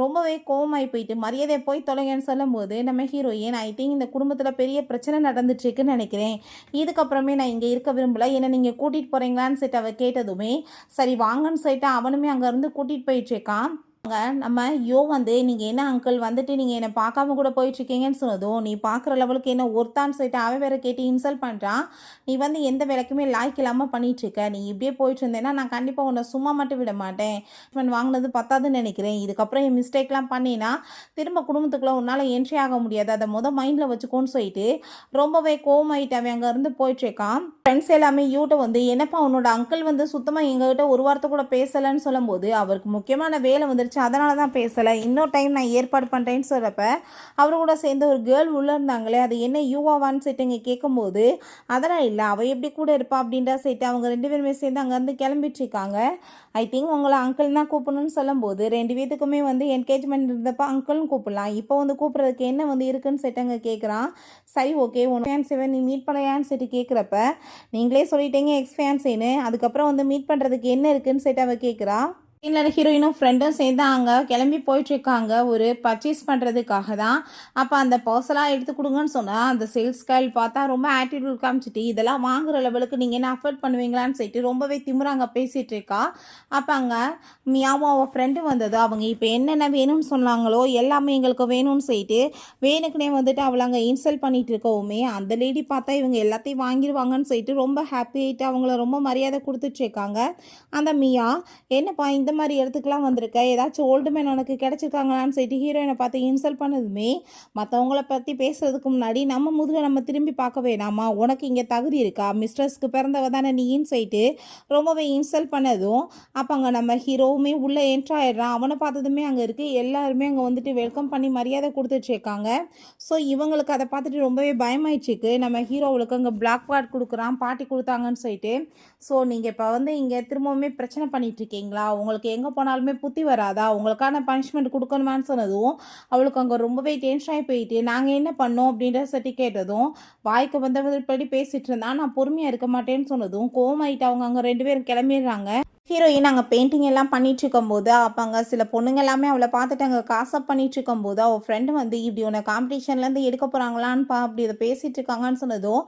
ரொம்பவே கோவமாகி போயிட்டு மரியாதையை போய் தொலைங்கன்னு சொல்லும்போது நம்ம ஹீரோயின் ஐ திங்க் இந்த குடும்பத்தில் பெரிய பிரச்சனை நடந்துட்டுருக்குன்னு நினைக்கிறேன், இதுக்கப்புறமே நான் இங்கே இருக்க விரும்பல, என்னை நீங்கள் கூட்டிகிட்டு போகிறீங்களான்னு சொல்லிட்டு அவள் கேட்டதுமே சரி வாங்கன்னு சொல்லிட்டு அவனுமே அங்கேருந்து கூட்டிகிட்டு போயிட்டுருக்கான். நம்ம யோ வந்து நீங்கள் என்ன அங்கிள் வந்துட்டு நீங்கள் என்னை பார்க்காம கூட போயிட்டுருக்கீங்கன்னு சொன்னதும், நீ பார்க்குற லெவலுக்கு என்ன ஒருத்தான்னு சொல்லிட்டு அவன் வேற கேட்டு இன்சல்ட் பண்ணுறான். நீ வந்து எந்த வேலைக்குமே லாய்க்கு இல்லாமல் பண்ணிகிட்ருக்க, நீ இப்படியே போயிட்டு இருந்தேன்னா நான் கண்டிப்பாக உன்னை சும்மா மட்டும் விட மாட்டேன், வாங்கினது பத்தாதுன்னு நினைக்கிறேன், இதுக்கப்புறம் என் மிஸ்டேக்லாம் பண்ணினா திரும்ப குடும்பத்துக்குள்ளே உன்னால் என்ட்ரி ஆக முடியாது, அதை மைண்டில் வச்சுக்கோன்னு சொல்லிட்டு ரொம்பவே கோவமாயிட்டு அவன் அங்கேருந்து போயிட்டுருக்கான். ஃப்ரெண்ட்ஸ் எல்லாமே யூட்ட வந்து என்னப்பா உன்னோட அங்கிள் வந்து சுத்தமாக எங்ககிட்ட ஒரு வார்த்தை கூட பேசலைன்னு சொல்லும்போது, அவருக்கு முக்கியமான வேலை வந்துருச்சு அதனால தான் பேசலை, இன்னொரு டைம் நான் ஏற்பாடு பண்ணுறேன்னு சொல்கிறப்ப அவரு கூட சேர்ந்து ஒரு கேர்ள் உள்ளே இருந்தாங்களே அது என்ன யூவாவான்னு சொல்லிட்டு இங்கே கேட்கும்போது, அதெல்லாம் இல்லை அவள் எப்படி கூட இருப்பா அப்படின்ற சொல்லிட்டு அவங்க 2 பேருமே சேர்ந்து அங்கேருந்து கிளம்பிட்டு இருக்காங்க. ஐ திங்க் உங்களை அங்கிள் தான் கூப்பிடணும்னு சொல்லும்போது 2 பேத்துக்குமே வந்து என்கேஜ்மெண்ட் இருந்தப்போ அங்கிள்னு கூப்பிடலாம், இப்போ வந்து கூப்பிட்றதுக்கு என்ன வந்து இருக்குன்னு சொல்லிட்டு அங்கே கேட்குறான். சரி ஓகே உன் ஃபேன்ஸை நீ மீட் பண்ணலையான்னு சொல்லிட்டு கேட்குறப்ப நீங்களே சொல்லிட்டீங்க எக்ஸ் ஃபேன்ஸேன்னு, அதுக்கப்புறம் வந்து மீட் பண்ணுறதுக்கு என்ன இருக்குன்னு சொல்லிட்டு அவள் கேட்குறா. இல்லை ஹீரோயினும் ஃப்ரெண்டும் சேர்ந்து அங்கே கிளம்பி போயிட்டுருக்காங்க ஒரு பர்ச்சேஸ் பண்ணுறதுக்காக தான். அப்போ அந்த பர்சலாக எடுத்து கொடுங்கன்னு சொன்னால் அந்த சேல்ஸ் கேர்ள் பார்த்தா ரொம்ப ஆட்டிடியூட் காமிச்சிட்டு இதெல்லாம் வாங்குற லெவலுக்கு நீங்கள் என்ன அஃபோர்ட் பண்ணுவீங்களான்னு சொல்லிட்டு ரொம்பவே திமிராங்க பேசிகிட்டு இருக்கா. அப்போ அங்கே மியாவும் அவள் ஃப்ரெண்டு வந்தது, அவங்க இப்போ என்னென்ன வேணும்னு சொன்னாங்களோ எல்லாமே எங்களுக்கு வேணும்னு சொல்லிட்டு வேணுக்குனே வந்துட்டு அவளை அங்கே இன்சல்ட் பண்ணிகிட்டு இருக்கவுமே அந்த லேடி பார்த்தா இவங்க எல்லாத்தையும் வாங்கிடுவாங்கன்னு சொல்லிட்டு ரொம்ப ஹாப்பி ஆகிட்டு அவங்கள ரொம்ப மரியாதை கொடுத்துட்ருக்காங்க. அந்த மியா என்னப்பா இந்த மாதிரி இடத்துக்குலாம் வந்திருக்க, ஏதாச்சும் ஓல்டு மேன் உனக்கு கிடச்சிருக்காங்களான்னு சொல்லிட்டு ஹீரோயினை பார்த்து இன்சல்ட் பண்ணதுமே, மற்றவங்கள பற்றி பேசுறதுக்கு முன்னாடி நம்ம முதுகை நம்ம திரும்பி பார்க்க வேணாமா, உனக்கு இங்கே தகுதி இருக்கா, மிஸ்ட்ரஸ்க்கு பிறந்தவ தானே நீன்னு சொல்லிட்டு ரொம்பவே இன்சல்ட் பண்ணதும் அப்போ அங்கே நம்ம ஹீரோவுமே உள்ளே என்ட்ரு ஆயிடுறான். அவனை பார்த்ததுமே அங்கே இருக்குது எல்லாருமே அங்கே வந்துட்டு வெல்கம் பண்ணி மரியாதை கொடுத்துட்ருக்காங்க. ஸோ இவங்களுக்கு அதை பார்த்துட்டு ரொம்பவே பயமாயிடுச்சுக்கு. நம்ம ஹீரோவுக்கு அங்கே பிளாக் கார்டு கொடுக்குறான், பாட்டி கொடுத்தாங்கன்னு சொல்லிட்டு. ஸோ நீங்கள் இப்போ வந்து இங்கே திரும்பவுமே பிரச்சனை பண்ணிகிட்டு இருக்கீங்களா, உங்களுக்கு எங்கே போனாலுமே புத்தி வராதா, உங்களுக்கான பனிஷ்மெண்ட் கொடுக்கணுமான்னு சொன்னதும் அவளுக்கு அங்கே ரொம்பவே டென்ஷன் ஆகி போயிட்டு நாங்கள் என்ன பண்ணோம் அப்படின்ற சட்டி கேட்டதும் வாய்க்கு வந்தபடி பேசிகிட்டு இருந்தா, நான் பொறுமையாக இருக்க மாட்டேன்னு சொன்னதும் கோவமாயிட்டு அவங்க அங்கே 2 பேரும் கிளம்பிடுறாங்க. ஹீரோயின் அங்கே பெயிண்டிங் எல்லாம் பண்ணிட்டு இருக்கும்போது அப்போ அங்கே சில பொண்ணுங்க எல்லாமே அவளை பார்த்துட்டு அங்கே காசப் பண்ணிட்டு இருக்கும்போது அவள் ஃப்ரெண்டு வந்து இப்படி உன்னை காம்படிஷன்லேருந்து எடுக்க போகிறாங்களான்னு அப்படி இதை பேசிகிட்டு இருக்காங்கன்னு சொன்னதும்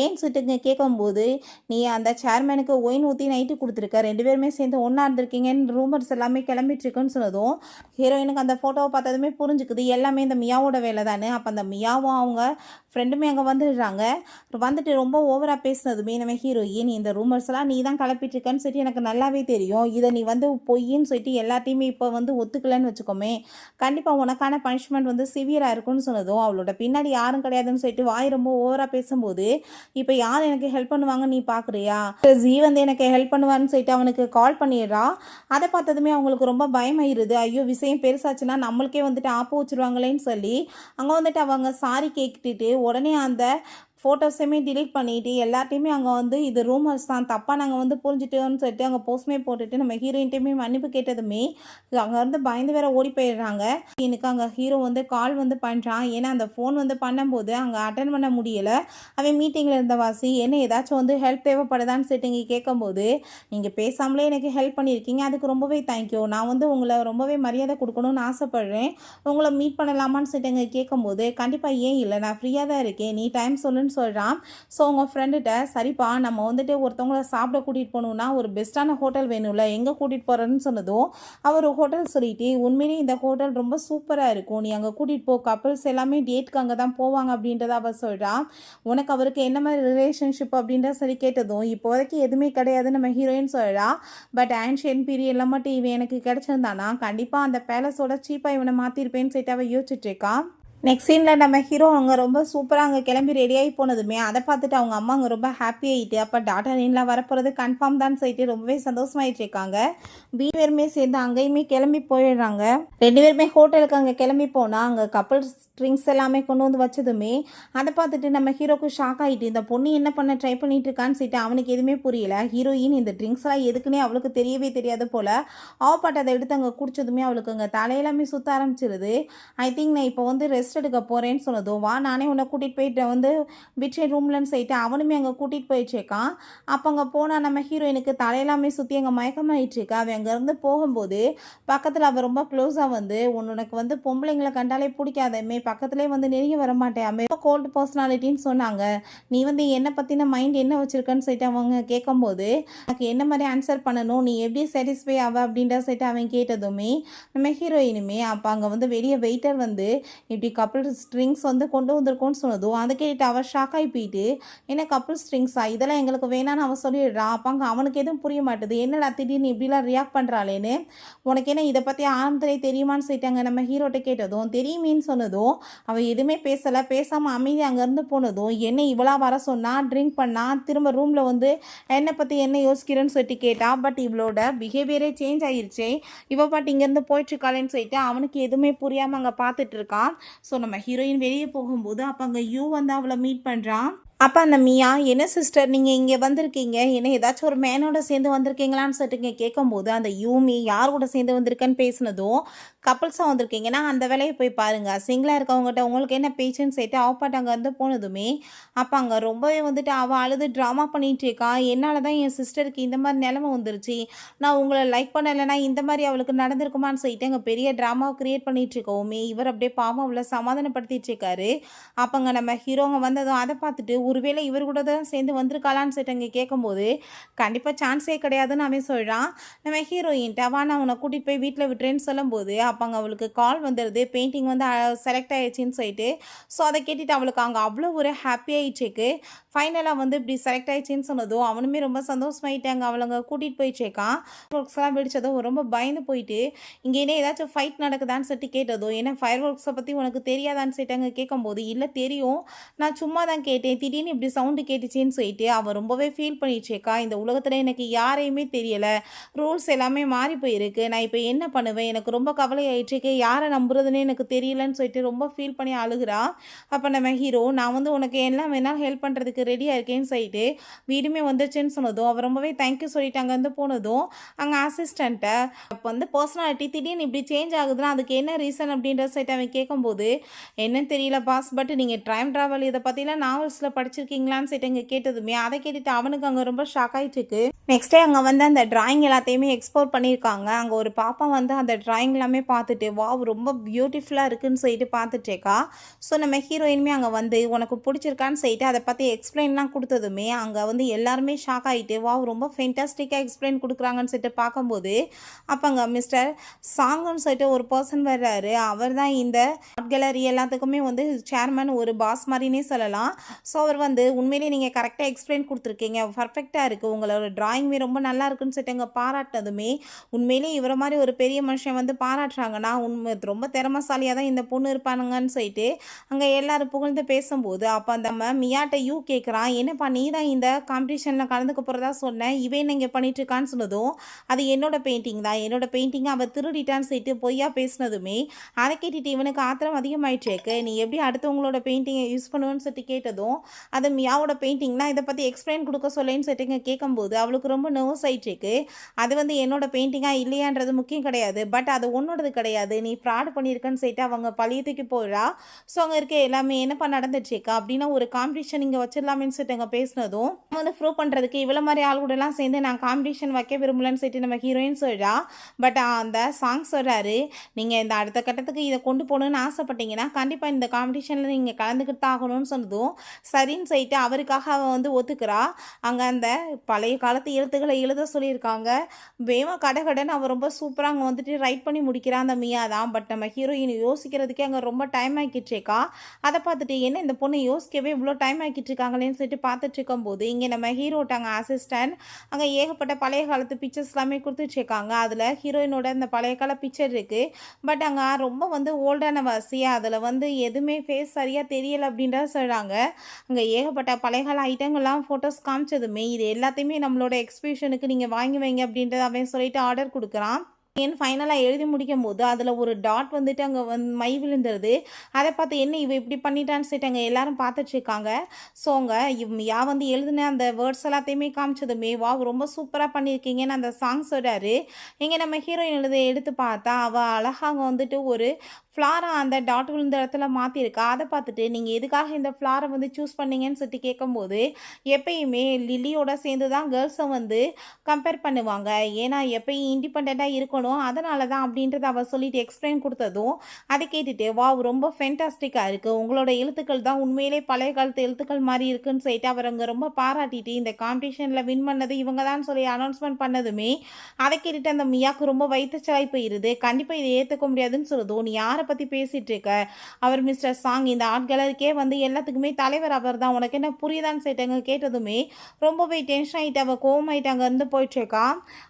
ஏன்னு சொல்லிட்டு கேட்கும்போது, நீ அந்த சேர்மேனுக்கு ஒயின் ஊற்றி நைட்டு கொடுத்துருக்க, 2 பேருமே சேர்ந்து ஒன்றா இருந்திருக்கீங்கன்னு ரூமர்ஸ் எல்லாமே கிளம்பிட்டு இருக்குன்னு சொன்னதும் ஹீரோயினுக்கு அந்த ஃபோட்டோவை பார்த்ததுமே புரிஞ்சுக்குது எல்லாமே இந்த மியாவோட வேலை தானே. அப்போ அந்த மியாவும் அவங்க ஃப்ரெண்டுமே அங்கே வந்துடுறாங்க. வந்துட்டு ரொம்ப ஓவராக பேசினதுமே நம்ம ஹீரோயின் இந்த ரூமர்ஸ்லாம் நீ தான் கிளப்பிட்டு இருக்கன்னு சொல்லி எனக்கு நல்லாவே தெரியும். இதை நீ வந்து பொய்ன்னு சொல்லிட்டு எல்லாத்தையுமே இப்போ வந்து ஒத்துக்கலன்னு வச்சுக்கோமே, கண்டிப்பாக உனக்கான பனிஷ்மெண்ட் வந்து சிவியராக இருக்கும்னு சொன்னதும் அவளோட பின்னாடி யாரும் கிடையாதுன்னு சொல்லிட்டு வாய் ரொம்ப ஓவராக பேசும்போது, இப்போ யார் எனக்கு ஹெல்ப் பண்ணுவாங்க நீ பார்க்குறியா, ஜீ வந்து எனக்கு ஹெல்ப் பண்ணுவான்னு சொல்லிட்டு அவனுக்கு கால் பண்ணிடுறா. அதை பார்த்ததுமே அவங்களுக்கு ரொம்ப பயமாயிருது. ஐயோ விஷயம் பெருசாச்சுன்னா நம்மளுக்கே வந்துட்டு ஆப்பு வச்சுருவாங்களேன்னு சொல்லி அங்கே வந்துட்டு அவங்க சாரி கேட்டுட்டு உடனே அந்த ஃபோட்டோஸையுமே டிலீட் பண்ணிவிட்டு எல்லாத்தையுமே அங்கே வந்து இது ரூமர்ஸ் தான், தப்பாக நாங்கள் வந்து புரிஞ்சுட்டோன்னு சொல்லிட்டு அங்கே போஸ்ட்மே போட்டுட்டு நம்ம ஹீரோயின்ட்டையுமே மன்னிப்பு கேட்டதுமே அங்கே வந்து பயந்து வேற ஓடி போயிடுறாங்க. எனக்கு அங்கே ஹீரோ வந்து கால் வந்து பண்ணுறான். ஏன்னா அந்த ஃபோன் வந்து பண்ணும்போது அங்கே அட்டன் பண்ண முடியலை. அவன் மீட்டிங்கில் இருந்த வாசி என்ன ஏதாச்சும் வந்து ஹெல்ப் தேவைப்படுதான்னு சொல்லிட்டு இங்கே கேட்கும்போது, நீங்கள் பேசாமலே எனக்கு ஹெல்ப் பண்ணியிருக்கீங்க, அதுக்கு ரொம்பவே தேங்க்யூ. நான் வந்து உங்களை ரொம்பவே மரியாதை கொடுக்கணும்னு ஆசைப்பட்றேன். உங்களை மீட் பண்ணலாமான்னு சொல்லிட்டு இங்கே கேட்கும்போது, கண்டிப்பாக ஏன் இல்லை, நான் ஃப்ரீயாக தான் இருக்கேன், நீ டைம் சொல்லுன்னு சொல்கிறான். ஸோ உங்கள் ஃப்ரெண்டுகிட்ட சரிப்பா நம்ம வந்துட்டு ஒருத்தவங்கள சாப்பிட கூட்டிகிட்டு போகணுன்னா ஒரு பெஸ்ட்டான ஹோட்டல் வேணும்ல, எங்கே கூட்டிகிட்டு போகிறேன்னு சொன்னதும் அவர் ஹோட்டல் சொல்லிட்டு உண்மையிலேயே இந்த ஹோட்டல் ரொம்ப சூப்பராக இருக்கும், நீ அங்கே கூட்டிகிட்டு போ, கப்பிள்ஸ் எல்லாமே டேட்டுக்கு அங்கே தான் போவாங்க அப்படின்றத அவர் சொல்கிறான். உனக்கு அவருக்கு என்ன மாதிரி ரிலேஷன்ஷிப் அப்படின்றத சரி கேட்டதும் இப்போதைக்கு எதுவுமே கிடையாது நம்ம ஹீரோயின் சொல்கிறா. பட் ஆன்ஷியன் பீரியடில் மட்டும் இவன் எனக்கு கிடச்சிருந்தானா கண்டிப்பாக அந்த பேலஸோட சீப்பாக இவனை மாற்றிருப்பேன்னு சொல்லிட்டு அவள் யோசிச்சுட்டு இருக்கா. நெக்ஸ்ட் சீனில் நம்ம ஹீரோ அவங்க ரொம்ப சூப்பராக அங்கே கிளம்பி ரெடியாகி போனதுமே அதை பார்த்துட்டு அவங்க அம்மா அங்கே ரொம்ப ஹாப்பி ஆகிட்டு அப்போ டாட்டா நீன்லாம் வரப்போகிறது கன்ஃபார்ம் தான் சொல்லிட்டு ரொம்பவே சந்தோஷமாயிட்டு இருக்காங்க. பேருமே சேர்ந்து அங்கேயுமே கிளம்பி போயிடுறாங்க. 2 பேருமே ஹோட்டலுக்கு அங்கே கிளம்பி போனால் அங்கே கப்பல் ட்ரிங்க்ஸ் எல்லாமே கொண்டு வந்து வச்சதுமே அதை பார்த்துட்டு நம்ம ஹீரோக்கு ஷாக் ஆகிட்டு இந்த பொண்ணு என்ன பண்ண ட்ரை பண்ணிட்டு இருக்கான்னு சொல்லிட்டு அவனுக்கு எதுவுமே புரியல. ஹீரோயின் இந்த ட்ரிங்க்ஸ்லாம் எதுக்குன்னே அவளுக்கு தெரியவே தெரியாது போல். அவப்பாட்டு அதை எடுத்து அங்கே குடிச்சதுமே அவளுக்கு அங்கே தலையெல்லாமே சுற்ற ஆரம்பிச்சிருது. ஐ திங்க் நான் இப்போ வந்து ரெஸ்ட் எடுக்க போகிறேன்னு சொன்னதும் வா நானே உன்னை கூட்டிகிட்டு போயிட்டு வந்து விட்சே ரூம்லன்னு சொல்லிட்டு அவனுமே அங்கே கூட்டிகிட்டு போயிடுச்சேக்கான். அப்போ அங்கே போனால் நம்ம ஹீரோயினுக்கு தலையெல்லாமே சுற்றி அங்கே மயக்கமாயிடுச்சுக்கா. அவன் அங்கேருந்து போகும்போது பக்கத்தில் அவள் ரொம்ப க்ளோஸாக வந்து உனக்கு வந்து பொம்பளைங்களை கண்டாலே பிடிக்காதமே, பக்கத்துலேயே வந்து நெருங்கி வர மாட்டேன், கோல்டு பர்சனாலிட்டின்னு சொன்னாங்க, நீ வந்து என்னை பற்றின மைண்ட் என்ன வச்சுருக்கன்னு சொல்லிட்டு அவங்க கேட்கும்போது எனக்கு என்ன மாதிரி ஆன்சர் பண்ணணும், நீ எப்படி சாட்டிஸ்ஃபை ஆவ அப்படின்ற சொல்லிட்டு அவன் கேட்டதுமே நம்ம ஹீரோயினுமே அப்போ அங்கே வந்து வெளியே வெயிட்டர் வந்து இப்படி கப்புள் ஸ்ட்ரிங்ஸ் வந்து கொண்டு வந்திருக்கோன்னு சொன்னதும் அதை கேட்டுட்டு அவள் ஷாக் ஆகி போயிட்டு என்ன கப்புள் ஸ்ட்ரிங்ஸா இதெல்லாம் எங்களுக்கு வேணான்னு அவன் சொல்லிடுறான். அப்போ அங்கே அவனுக்கு எதுவும் புரிய மாட்டுது, என்னடா திடீர்னு இப்படிலாம் ரியாக்ட் பண்ணுறாளேன்னு. உனக்கு என்ன இதை பற்றி ஆரம்பத்திலே தெரியுமான்னு சொல்லிட்டாங்க நம்ம ஹீரோட்ட கேட்டதும் தெரியுமேன்னு சொன்னதும் அவள் எதுவுமே பேசலை, பேசாமல் அமைதி அங்கேருந்து போனதும் என்ன இவளாக வர சொன்னால் ட்ரிங்க் பண்ணால் திரும்ப ரூமில் வந்து என்னை பற்றி என்ன யோசிக்கிறேன்னு சொல்லிட்டு கேட்டா. பட் இவளோட பிஹேவியரே சேஞ்ச் ஆகிருச்சே, இவள் பாட்டு இங்கேருந்து போயிட்டுருக்காளேன்னு சொல்லிட்டு அவனுக்கு எதுவுமே புரியாமல் அங்கே பார்த்துட்டு இருக்கான். ஸோ நம்ம ஹீரோயின் வெளியே போகும்போது அப்போ அங்கே யூ வந்து அவளை மீட் பண்ணுறான். அப்போ அந்த மியா என்ன சிஸ்டர் நீங்கள் இங்கே வந்திருக்கீங்க, என்ன ஏதாச்சும் ஒரு மேனோட சேர்ந்து வந்திருக்கீங்களான்னு சொல்லிட்டு இங்கே கேட்கும்போது அந்த யூமி யார் கூட சேர்ந்து வந்திருக்கேன்னு பேசினதும் கப்புள்ஸாக வந்திருக்கீங்கன்னா அந்த வேலையை போய் பாருங்கள், சிங்கிளாக இருக்கவங்ககிட்ட உங்களுக்கு என்ன பேச்சுன்னு சொல்லிட்டு அவப்பாட்டு அங்கே வந்து போனதுமே அப்போ அங்கே ரொம்பவே வந்துட்டு அவள் அழுது ட்ராமா பண்ணிகிட்டு இருக்கா. என்னால் தான் என் சிஸ்டருக்கு இந்த மாதிரி நிலமை வந்துருச்சு, நான் உங்களை லைக் பண்ணலைன்னா இந்த மாதிரி அவளுக்கு நடந்திருக்குமான்னு சொல்லிட்டு அங்கே பெரிய ட்ராமாவை க்ரியேட் பண்ணிகிட்டு இருக்கோமே. இவர் அப்படியே பாவம் அவளை சமாதானப்படுத்திட்டு இருக்காரு. அப்போங்க நம்ம ஹீரோங்க வந்ததும் அதை பார்த்துட்டு ஒருவேளை இவர் கூட தான் சேர்ந்து வந்திருக்காளான்னு சொல்லிட்டு அங்கே கேட்கும்போது கண்டிப்பாக சான்ஸே கிடையாதுன்னு அவன் சொல்கிறான். நம்ம ஹீரோயின்ட்ட வா நான் உன்னை கூட்டிகிட்டு போய் வீட்டில் விட்டுறேன்னு சொல்லும்போது அப்போ அங்கே அவளுக்கு கால் வந்துடுது, பெயிண்டிங் வந்து செலக்ட் ஆகிடுச்சின்னு சொல்லிட்டு. ஸோ அதை கேட்டுட்டு அவளுக்கு அங்கே அவ்வளோ ஒரு ஹாப்பி ஆகிடுச்சேக்கு. ஃபைனலாக வந்து இப்படி செலக்ட் ஆகிடுச்சின்னு சொன்னதும் அவனுமே ரொம்ப சந்தோஷமாயிட்டாங்க. அவளங்க கூட்டிகிட்டு போயிடுச்சேக்கான். ஒர்க்ஸ்லாம் வெடிச்சதும் ரொம்ப பயந்து போயிட்டு இங்கே என்ன ஏதாச்சும் ஃபைட் நடக்குதான்னு சொல்லிட்டு கேட்டதும் ஏன்னா ஃபயர் ஒர்க்ஸை பற்றி உனக்கு தெரியாதான்னு சொல்லிட்டு அங்கே கேட்கும்போது இல்லை தெரியும், நான் சும்மா தான் கேட்டேன், திடீர்னு இப்படி சவுண்டு கேட்டுச்சேன்னு சொல்லிட்டு அவள் ரொம்பவே ஃபீல் பண்ணிடுச்சேக்கா. இந்த உலகத்தில் எனக்கு யாரையுமே தெரியலை, ரூல்ஸ் எல்லாமே மாறி போயிருக்கு, நான் இப்போ என்ன பண்ணுவேன், எனக்கு ரொம்ப கவலை ஆயிடுச்சுக்கு, யாரை நம்புறதுன்னு எனக்கு தெரியலன்னு சொல்லிட்டு ரொம்ப ஃபீல் பண்ணி அழுகிறா. அப்போ நம்ம ஹீரோ நான் வந்து உனக்கு எல்லாம் வேணாலும் ஹெல்ப் பண்ணுறதுக்கு ரெடியாக இருக்கேன்னு சொல்லிட்டு வீடுமே வந்துச்சுன்னு சொன்னதும் அவர் ரொம்பவே தேங்க்யூ சொல்லிட்டு அங்கே வந்து போனதும் அங்கே அசிஸ்டண்ட்டை அப்போ வந்து பர்சனாலிட்டி திடீர்னு இப்படி சேஞ்ச் ஆகுதுன்னா அதுக்கு என்ன ரீசன் அப்படின்ற சொல்லிட்டு அவன் கேட்கும்போது என்னன்னு தெரியல பாஸ், பட் நீங்கள் டைம் ட்ராவல் இதை பற்றிலாம் நாவல்ஸில் படிச்சிருக்கீங்களான்னு சொல்லிட்டு இங்கே கேட்டதுமே அதை கேட்டுட்டு அவனுக்கு அங்கே ரொம்ப ஷாக் ஆகிட்டுருக்கு. நெக்ஸ்ட் டே அங்கே வந்து அந்த டிராயிங் எல்லாத்தையுமே எக்ஸ்போர்ட் பண்ணியிருக்காங்க. அங்கே ஒரு பாப்பா வந்து அந்த டிராயிங் எல்லாமே பார்த்துட்டு வாவ் ரொம்ப பியூட்டிஃபுல்லாக இருக்குன்னு சொல்லிட்டு பார்த்துட்டேக்கா. ஸோ நம்ம ஹீரோயினுமே அங்கே வந்து உனக்கு பிடிச்சிருக்கான்னு சொல்லிட்டு அதை பற்றி எக்ஸ்பிளைன்லாம் கொடுத்ததுமே அங்கே வந்து எல்லாருமே ஷாக் ஆகிட்டு வாவ் ரொம்ப ஃபென்டாஸ்டிக்காக எக்ஸ்பிளைன் கொடுக்குறாங்கன்னு சொல்லிட்டு பார்க்கும்போது அப்போ அங்கே மிஸ்டர் சாங்குன்னு சொல்லிட்டு ஒரு பர்சன் வர்றாரு. அவர் தான் இந்த ஆர்ட் கேலரி எல்லாத்துக்குமே வந்து சேர்மன், ஒரு பாஸ் மாதிரினே சொல்லலாம். ஸோ அவர் வந்து உண்மையிலேயே நீங்கள் கரெக்டாக எக்ஸ்பிளைன் கொடுத்துருக்கீங்க, பர்ஃபெக்டாக இருக்குது, உங்களோட ட்ராயிங் டிராயிங்குமே ரொம்ப நல்லா இருக்குன்னு சொல்லிட்டு அங்கே பாராட்டினதுமே உண்மையிலேயே இவரை மாதிரி ஒரு பெரிய மனுஷன் வந்து பாராட்டுறாங்கன்னா உண்மை ரொம்ப திறமசாலியாக தான் இந்த பொண்ணு இருப்பானுங்கன்னு சொல்லிட்டு அங்கே எல்லாரும் புகழ்ந்து பேசும்போது அப்போ அந்த மியாட்ட கேட்குறான், என்னப்பா நீ தான் இந்த காம்படிஷனில் கலந்துக்க போகிறதா சொன்னேன், இவன் இங்கே பண்ணிட்டு இருக்கான்னு சொன்னதும் அது என்னோட பெயிண்டிங் தான், என்னோட பெயிண்டிங்கை அவள் திருடிட்டான்னு சொல்லிட்டு பொய்யா பேசினதுமே அதை கேட்டுட்டு இவனுக்கு ஆத்திரம் அதிகமாயிடுச்சேக்கு. நீ எப்படி அடுத்தவங்களோட பெயிண்டிங்கை யூஸ் பண்ணுவேன்னு சொல்லிட்டு கேட்டதும் அது மியாவோட பெயிண்டிங்னா இதை பற்றி எக்ஸ்பிளைன் கொடுக்க சொல்லேன்னு சொல்லிட்டு இங்கே கேட்கும்போது அவளுக்கு ரொம்ப நர்வஸ் ஆயிடுச்சேக்கு. அது வந்து என்னோட பெயிண்டிங்காக இல்லையான்றது முக்கியம் கிடையாது, பட் அது உன்னோடது கிடையாது, நீ ஃப்ராட் பண்ணியிருக்கன்னு சொல்லிட்டு அவங்க பழியத்துக்கு போயிடா. ஸோ அங்கே இருக்க எல்லாமே என்னப்பா நடந்துச்சேக்கா அப்படின்னா ஒரு காம்படிஷன் இங்கே வச்சிடலாமேன்னு சொல்லிட்டு அங்கே பேசினதும் வந்து ப்ரூவ் பண்ணுறதுக்கு இவ்வளோ மாதிரி ஆள் கூடலாம் சேர்ந்து நான் காம்படிஷன் வைக்க விரும்பலன்னு சொல்லிட்டு நம்ம ஹீரோயின் சொல்கிறா. பட் அந்த சாங் சொல்கிறாரு, நீங்கள் இந்த அடுத்த கட்டத்துக்கு இதை கொண்டு போகணுன்னு ஆசைப்பட்டீங்கன்னா கண்டிப்பாக இந்த காம்படிஷனில் நீங்கள் கலந்துக்கிட்டு ஆகணும்னு சொன்னதும் சரின்னு சொல்லிட்டு அவருக்காக அவள் வந்து ஒத்துக்கிறா. அங்கே அந்த பழைய காலத்து எழுத்துக்களை எழுத சொல்லியிருக்காங்க. வேமா கடகடன்னு அவள் ரொம்ப சூப்பராக அங்கே வந்துட்டு ரைட் பண்ணி முடிக்கிறான் அந்த மியா தான். பட் நம்ம ஹீரோயின் யோசிக்கிறதுக்கே அங்கே ரொம்ப டைம் ஆக்கிட்டுருக்கா. அதை பார்த்துட்டு என்ன இந்த பொண்ணு யோசிக்கவே இவ்வளோ டைம் ஆக்கிட்டு இருக்காங்களேன்னு சொல்லிட்டு பார்த்துட்டு இருக்கும்போது இங்கே நம்ம ஹீரோட்டாங்க அசிஸ்டன்ட் அங்கே ஏகப்பட்ட பழைய காலத்து பிக்சர்ஸ் எல்லாமே கொடுத்துட்ருக்காங்க. அதில் ஹீரோயினோட இந்த பழைய கால பிக்சர் இருக்குது. பட் அங்கே ரொம்ப வந்து ஓல்டான வாசியாக அதில் வந்து எதுவுமே ஃபேஸ் சரியாக தெரியலை அப்படின்றத சொல்கிறாங்க. அங்கே ஏகப்பட்ட பழைய கால ஐட்டங்கள்லாம் ஃபோட்டோஸ் காமிச்சதுமே இது எல்லாத்தையுமே நம்மளோட எக்ஸிபிஷனுக்கு நீங்கள் வாங்கி வைங்க அப்படின்றத அவன் சொல்லிட்டு ஆர்டர் கொடுக்குறான். ஏன்னு ஃபைனலாக எழுதி முடிக்கும் போது அதில் ஒரு டாட் வந்துட்டு அங்கே மை விழுந்துருது. அதை பார்த்து என்ன இவ இப்படி பண்ணிட்டான்னு சொல்லிட்டு அங்கே எல்லாரும் பார்த்துட்ருக்காங்க. ஸோ அங்கே யா வந்து எழுதுன அந்த வேர்ட்ஸ் எல்லாத்தையுமே காமிச்சதுமே வா ரொம்ப சூப்பராக பண்ணியிருக்கீங்கன்னு அந்த சாங் சொல்கிறாரு. இங்கே நம்ம ஹீரோயின் எடுத்து பார்த்தா அவள் அழகாக வந்துட்டு ஒரு ஃப்ளாரை அந்த டாட் விழுந்த இடத்துல மாற்றிருக்கா. அதை பார்த்துட்டு நீங்கள் எதுக்காக இந்த ஃப்ளாரை வந்து சூஸ் பண்ணீங்கன்னு சொல்லிட்டு கேட்கும்போது எப்பயுமே லில்லியோட சேர்ந்து தான் கேர்ள்ஸை வந்து கம்பேர் பண்ணுவாங்க, ஏன்னா எப்பயும் இண்டிபெண்ட்டாக இருக்கணும், அதனால தான் அப்படின்றத அவள் சொல்லிட்டு எக்ஸ்பிளைன் கொடுத்ததும் அதை கேட்டுட்டு வா ரொம்ப ஃபென்டாஸ்டிக்காக இருக்குது, உங்களோட எழுத்துக்கள் தான் உண்மையிலே பழைய காலத்து எழுத்துக்கள் மாதிரி இருக்குன்னு சொல்லிட்டு அவர் அங்கே ரொம்ப பாராட்டிட்டு இந்த காம்படிஷனில் வின் பண்ணது இவங்க தான் சொல்லி அனௌன்ஸ்மெண்ட் பண்ணதுமே அதை கேட்டுட்டு அந்த மியாவுக்கு ரொம்ப வயிற்றுச்சலாய் போயிடுது. கண்டிப்பாக இதை ஏற்றுக்க முடியாதுன்னு சொல்லுதோ, நீ யாரை பற்றி பேசிகிட்டு இருக்க, அவர் மிஸ்டர் சாங் இந்த ஆர்ட் கேலரிக்கே வந்து எல்லாத்துக்குமே தலைவர் அவர் தான், உனக்கு என்ன புரியுதான்னு சொல்லிட்டாங்க. கேட்டதுமே ரொம்பவே டென்ஷன் ஆகிட்டு அவள் கோவமாயிட்டு அங்கே இருந்து போயிட்டுருக்கா.